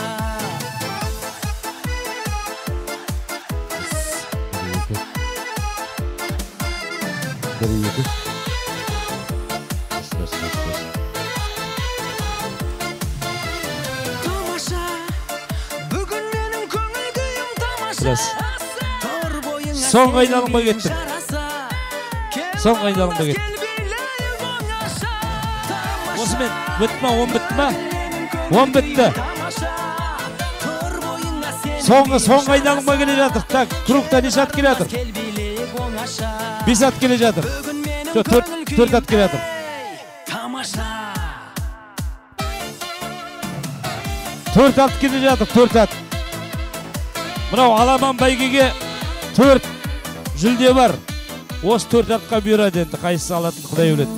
Тамаша, бүгін менің көңіл күйім тамаша. Тор бойыңа Соңғы айналымға сенің кеттім. жараса. Соңғы айналымға кеттім. Келбейлейік оңаша. Осымен, бітті ма, 10 бітті ма? 10 бітті. Тор бойыңа сенің Соңғы айналымға келе жатыр. Так, кругта неше ат келе жатыр? келбейлейік оңаша. 5 ат келе жатыр. Бүгін менің Жоқ, төрт ат келе жатыр. тамаша. 4 ат келе жатыр, 4 ат. Мынау аламан бәйгеге 4 жүлде бар. Осы 4 атқа бұйырады енді, қайсысы алатын Құдай біледі.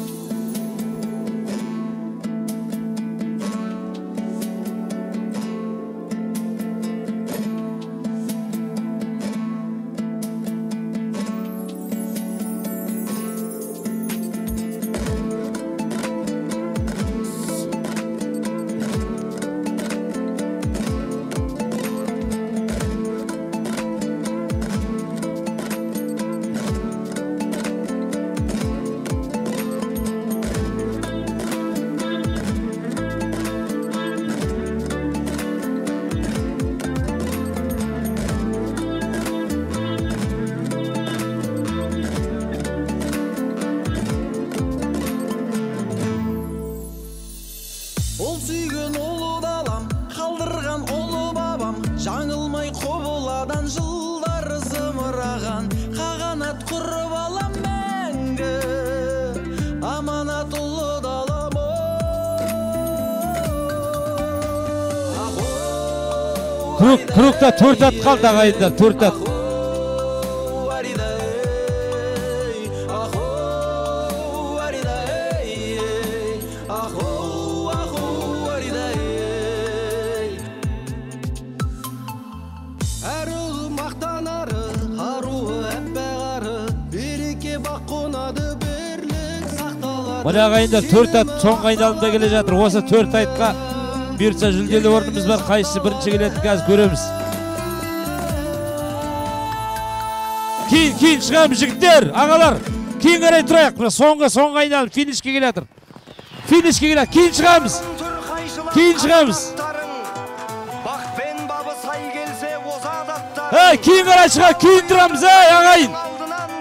Ол сүйген ұлы далам, қалдырған ұлы бабам, жаңылмай құбыладан жылдар зымыраған, қағанат құрып алам мәңгі, аманат ұлы далам. Кругта 4 ат қалды ағайындар, 4 ат. Әр ұлы мақтанары, қаруы әппәғары, береке бақ қонады, бірлік сақталар. Мына ағайындар 4 ат соңғы айналымда келе жатыр. Осы 4 айтқа бұйыртса жүлделі орнымыз бар. Қайсысы бірінші келеді қазір көреміз. Кейін шығамыз жігіттер, ағалар. Кейін қарай тұрайық. Соңғы айналым финишке келе жатыр. Финишке келе, кейін шығамыз. Кейін қарай шыға, кейін тұрамыз, ағайын.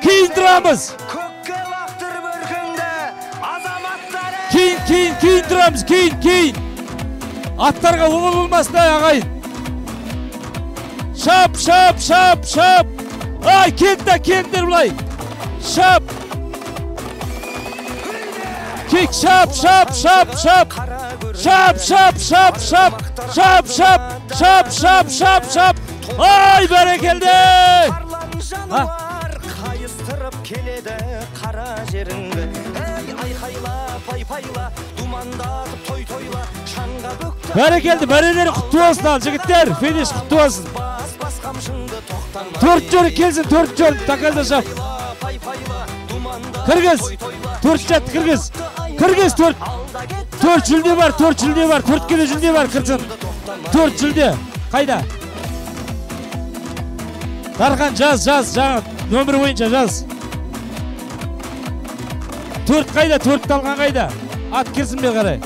Кейін тұрамыз. Кейін тұрамыз, кейін. Аттарға оғыл болмасын, ағайын. Шап. Ай, келдіңдер бұлай. Шап. Кек, шап. Ай, бәрекелді! Қайыстырып келеді қара жеріңді. Айқайла, пай-пайла, думандатып той-тойла, шаңға бүкті. Бәрекелді, бәрелері құтты болсын ал, жігіттер, финиш құтты болсын. 4 жол келсін, 4 жол, тақалда шап. Кіргіз, 4 жатты, кіргіз. Кіргіз, 4 жүлде бар, 4 келе жүлде бар, кірсін. 4 жүлде, қайда? Дархан, жаз, жаңа, нөмір бойынша жаз. 4 қайда, 4 алған қайда? Ат кірсін бе қарай.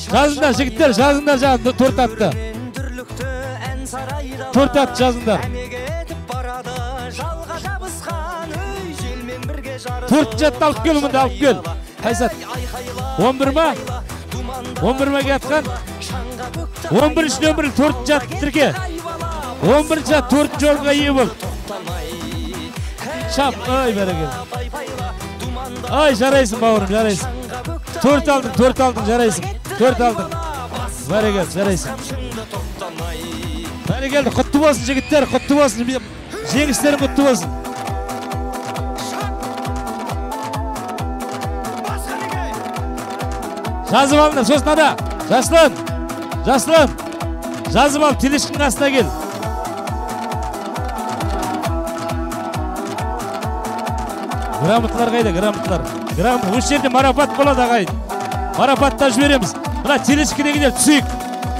Жазыңдар, жігіттер, жазыңдар жаңа 4 атты. 4 атты жазыңдар. 4 жатты алып кел, мұнда алып кел. Қайсат? 11 ма? 11 ма кетқан? 11 нөмір 4 жатты тірке. 11 жат 4 жолға ие бол. Шап, ай бәрекел. Ай, жарайсың бауырым, жарайсың. 4 алдың, жарайсың. 4 алдың. Бәрекел, жарайсың. Бәрекелді, құтты болсын жігіттер, құтты болсын. Жеңістерің құтты болсын. Жазып алыңдар, сосын ада. Жаслан. Жазып ал, телешкінің астына кел. Грамотлар қайда, грамотлар. Осы жерде марапат болады ағайын. Марапатта жібереміз. Мына телешкідегілер түсейік.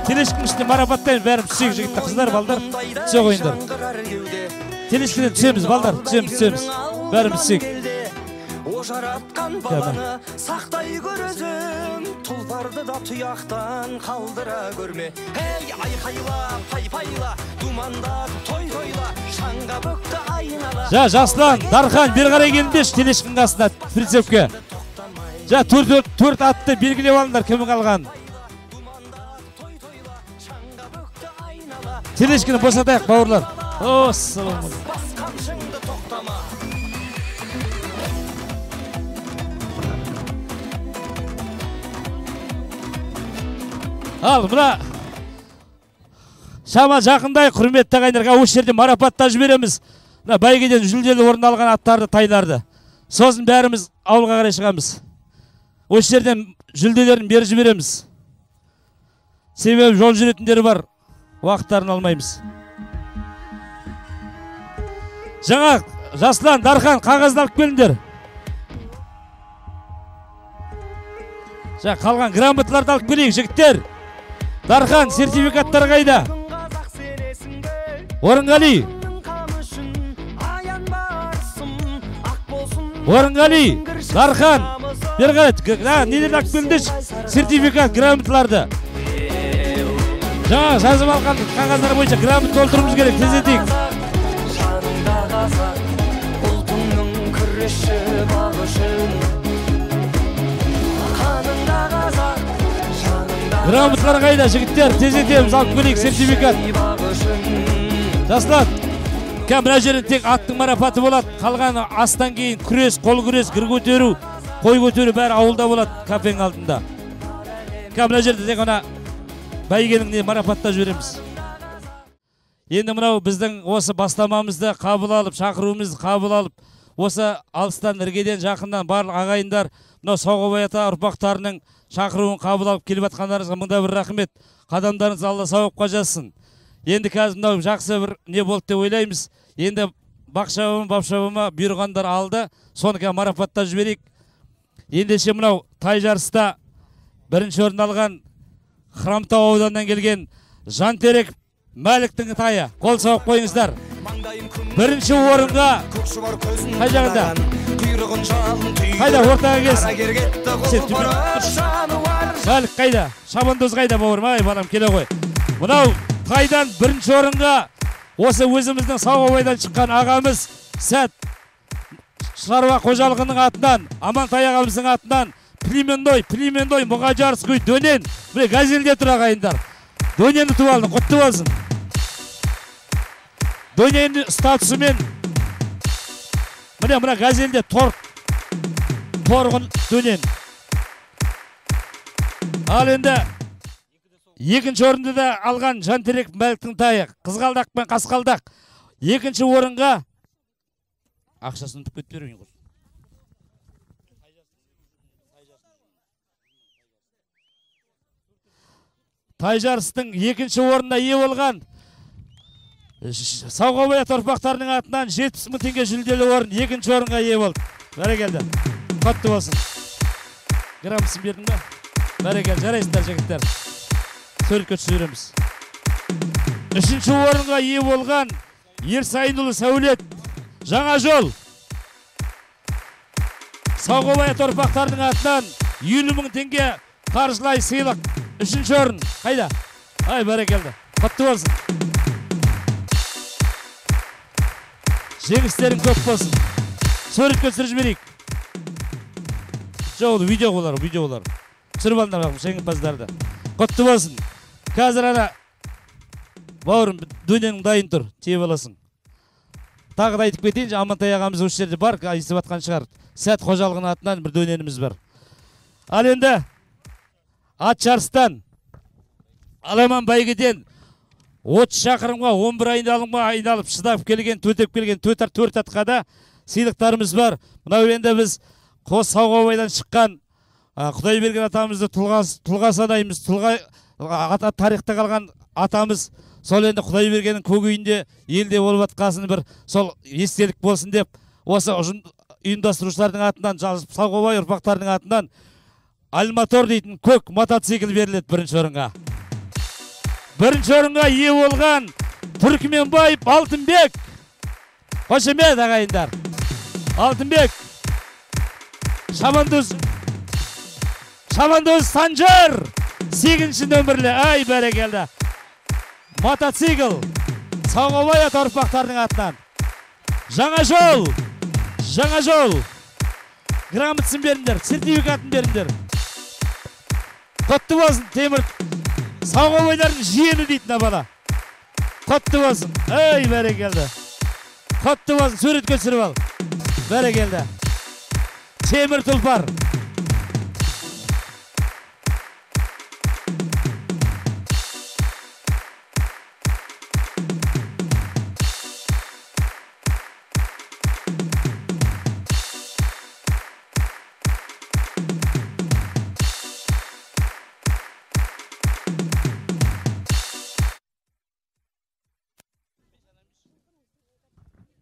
Телешкінің ішінде марапаттайын, бәрім түсейік жігітті. Қыздар, балдар, түсе қойындар. Телешкіден түсеміз, балдар, түсеміз. Бәрім түсейік. Жаратқан баланы сақтай көрезім, тұлпарды да тұяқтан қалдыра көрме. Эй, айқайла, пай-пайла, думандатып той-тойла, шаңға бүкті айнала. Жаслан, Дархан, бер қарай келіндеш, телешкінің қасына, прицепке. 4 атты белгілеп алыңдар, кімі қалған. Телешкіні босатайық, бауырлар. О, салам. Ал, мұна шама жақындай құрметті ағайындарға осы жерде марапатта жібереміз. Мұна бәйгеден жүлделі орын алған аттарды, тайларды. Сосын бәріміз ауылға қарай шығамыз. Осы жерден жүлделерін беріп жібереміз. Себебі жол жүретіндері бар, уақыттарын алмаймыз. Жаңа Жаслан, Дархан, қағазды алып келіңдер. Қалған грамоталарды алып келейік, жігіттер. Дархан, сертификаттар қайда? Орынғали. Дархан. Бер қарай. Неден алып келіндеш? Сертификат, грамоталарды. Жаңа жазып алған қағаздар бойынша грамот толтырымыз керек, тездетейік. Грамотлар қайда, жігіттер, тездетеміз, алып келейік, сертификат. Жаслан, мына жерін тек аттың марапаты болады. Қалған астан кейін күрес, қол күрес, гір көтеру, қой көтеру бәрі ауылда болады, кафенің алдында. Мына жерді тек ана бәйгенің марапатта жібереміз. Енді мынау біздің осы бастамамызды қабыл алып, шақыруымызды қабыл алып, осы алыстан, іргеден, жақындан барлық ағайындар, мынау Соғыбай ата ұрпақтарының шақыруын қабыл алып келіп атқандарыңызға мыңда бір рахмет. Қадамдарыңыз Алла сауапқа жазсын. Енді қазір мынау жақсы бір не болды деп ойлаймыз. Енді бақшабама бапшабама бұйырғандар алды. Соныға марапаттап жіберейік. Ендеше мынау тай жарыста бірінші орын алған Хромтау ауданынан келген Жантерек Мәліктің тайы. Қол соғып қойыңыздар. Бірінші орынға қай жағында? Қайда ортаға келсін. Мәлік қайда? Шабандоз қайда бауырым? Ай балам келе ғой. Мынау тайдан бірінші орынға осы өзіміздің Сауғабайдан шыққан ағамыз Сәт шаруа қожалығының атынан, Амантай ағамыздың атынан Племенной Мұғажарский Дөнен міне газелде тұр ағайындар. Дөнені тұп алдың, құтты болсын. Дөнені статусымен мына газелде торғын Дөнен. Ал енді екінші орынды да алған Жантерек Мәліктің тайы, Қызғалдақ пен Қасқалдақ. Екінші орынға ақшасын ұтып кетіп берейін. Тай жарыстың екінші орнына ие болған Сауғабай ұрпақтарының атынан 70 мың теңге жүлделі орын екінші орынға ие болды. Бәрекелді. Құтты болсын. Граммысын бердің ба? Бәрекелді. Жарайсыздар жігіттер. Суретке түсіреміз. Үшінші орынға ие болған Ерсайынұлы Сәулет Жаңа жол. Сауғабай ұрпақтарының атынан 50 мың теңге қаржылай сыйлық. Үшінші орын. Қайда? Ай, бәрекелді. Құтты болсын. Жеңістерің көп болсын. Суретке түсіріп жіберейік. Жоқ, видео болар. Түсіріп алыңдар бағым, жеңімпаздарды. Құтты болсын. Қазір ана бауырым Дөненің дайын тұр. Тие боласың. Тағы да айтып кетейін, Амантай ағамыз осы жерде бар, естіп атқан шығар. Сәт қожалығының атынан бір Дөненіміз бар. Ал енді ат жарыстан Аламан бәйгеден 30 шақырымға 11 айналып шыдап келген, төтеп келген төрт атқа да сыйлықтарымыз бар. Мынау енді біз қос Сауғабайдан шыққан Құдайберген атамызды тұлға санаймыз. Тарихта қалған атамыз. Сол енді Құдайбергеннің көгейінде елде болып атқасын бір сол естелік болсын деп осы ұйымдастырушылардың атынан, Сауғабай ұрпақтарының атынан Альматор дейтін көк мотоцикл беріледі бірінші орынға. Бірінші орынға ие болған Түркменбаев Алтынбек. Қошемет ағайындар. Алтынбек. Шабандоз Санжар. 8-ші нөмірлі. Ай, бәрекелді. Мотоцикл. Сауғабай ұрпақтарының атынан. Жаңа жол. Грамотасын беріңдер, сертификатын беріңдер. Құтты болсын, темір. Сауғабайлардың жиені дейтін бала. Құтты болсын. Ай, бәрекелді. Құтты болсын, суретке түсіріп ал. Бәрекелді. Темір тұлпар.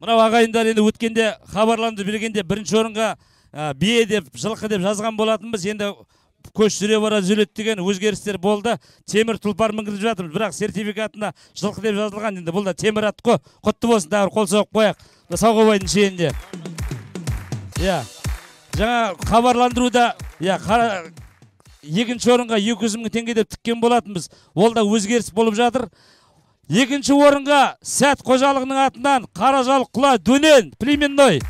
Мынау ағайындар енді өткенде хабарланды бергенде бірінші орынға бие деп, жылқы деп жазған болатынбыз. Енді көш жүре бара жүреді деген өзгерістер болды. Темір тұлпар мінгізіп жатырмыз. Бірақ сертификатына жылқы деп жазылған. Енді бұл да темір ат қой. Құтты болсын, тағы қол соғып қояқ. Сауғабайдың шенінде. Жаңа хабарландыруда екінші орынға 200 мың теңге деп тіккен болатынбыз. Ол да өзгеріс болып жатыр. Екінші орынға Сәт қожалығының атынан Қаражал Құла Дөнен Племенной.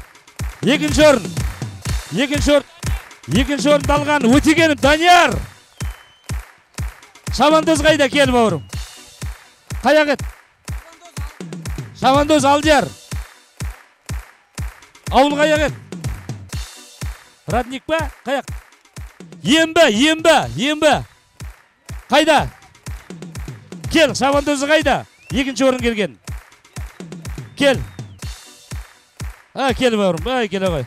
Екінші орын алған Өтегенов Данияр. Шабандоз қайда, кел бауырым. Қаяқ ет? Шабандоз Алдияр. Ауыл қаяқ ет? Радник па? Қаяқ? Ембі. Қайда? Кел, Шабандозы қайда? Екінші орын келген. Кел. Кел бауырым, кел ағай.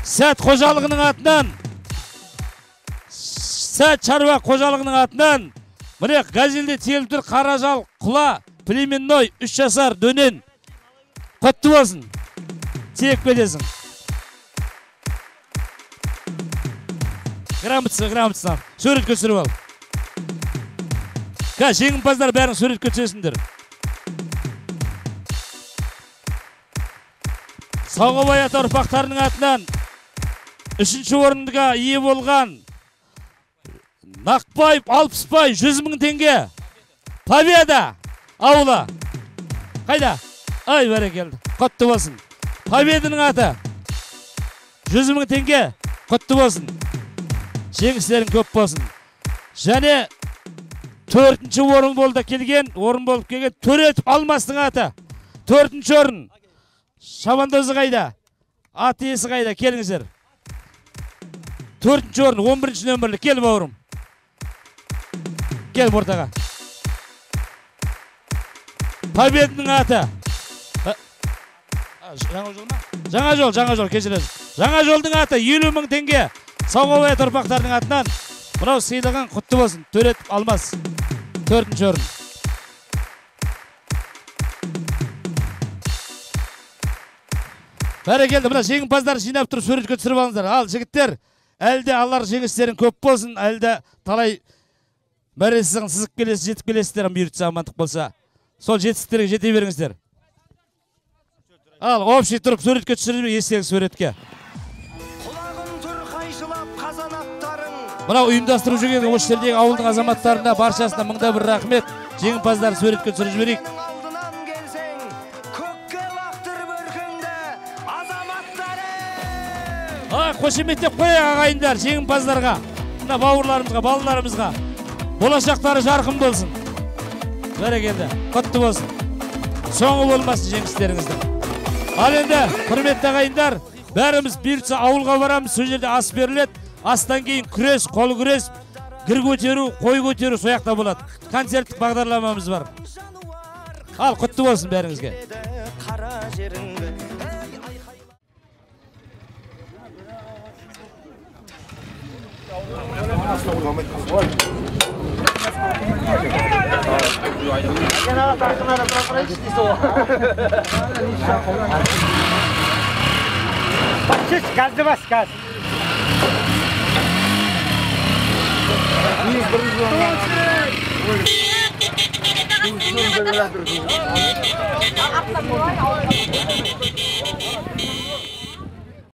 Сәт қожалығының атынан, Сәт шаруа қожалығының атынан, міне газелде тиеліп тұр Қаражал Құла Племенной 3 жасар Дөнен. Құтты болсын. Тек кетесің. Грамотсына. Суретке түсіріп ал. Жеңімпаздар бәрің суретке түсесіңдер. Сауғабай ата ұрпақтарының атынан 3-ші орынға ие болған Нақпаев Алпысбай 100.000 теңге. Победа ауылы. Қайда? Ай, бәрекелді. Құтты болсын. Победаның аты 100.000 теңге. Құтты болсын. Жеңістерің көп болсын. Және 4-ші орын болып келген Төретов Алмастың аты. 4-ші орын. Шабандозы қайда? Аты есі қайда? Келіңіздер. 4-ші орын, 11-ші нөмірлі. Кел бауырым. Кел ортаға. Победаның аты. Жаңа жол ма? Жаңа жол, кешіресіз. Жаңа жолдың аты 50.000 теңге. Сауғабай ата ұрпақтарының атынан мынау сыйлаған құтты болсын. Төретов Алмас. 4-ші орын. Бәрекелді, мына жеңімпаздар жинап тұрып суретке түсіріп алыңыздар. Ал жігіттер, әлде алар жеңістерің көп болсын, әлде талай мәресізін сызып келесіз, жетіп келесіздер, бұйыртса амандық болса. Сол жетістіктерге жете беріңіздер. Ал, общий тұрып суретке түсіріп естегі суретке. Мынау ұйымдастыру жүрген осы жердегі ауылдың азаматтарына баршасына мыңда бір рахмет. Жеңімпаздар суретке түсіріп жіберейік. Қошеметтеп қояйық ағайындар жеңімпаздарға, мына бауырларымызға, балаларымызға. Болашақтары жарқын болсын. Бәрекелді, құтты болсын. Соңы болмасын жеңістеріңіздің. Ал енді, құрметті ағайындар, бәріміз бұйыртса ауылға барамыз, сол жерде ас беріледі. Астан кейін күрес, қол күрес, гір көтеру, қой көтеру сояқта болады. Концерттік бағдарламамыз бар. Ал, құтты болсын бәріңізге. Газды бас, газ.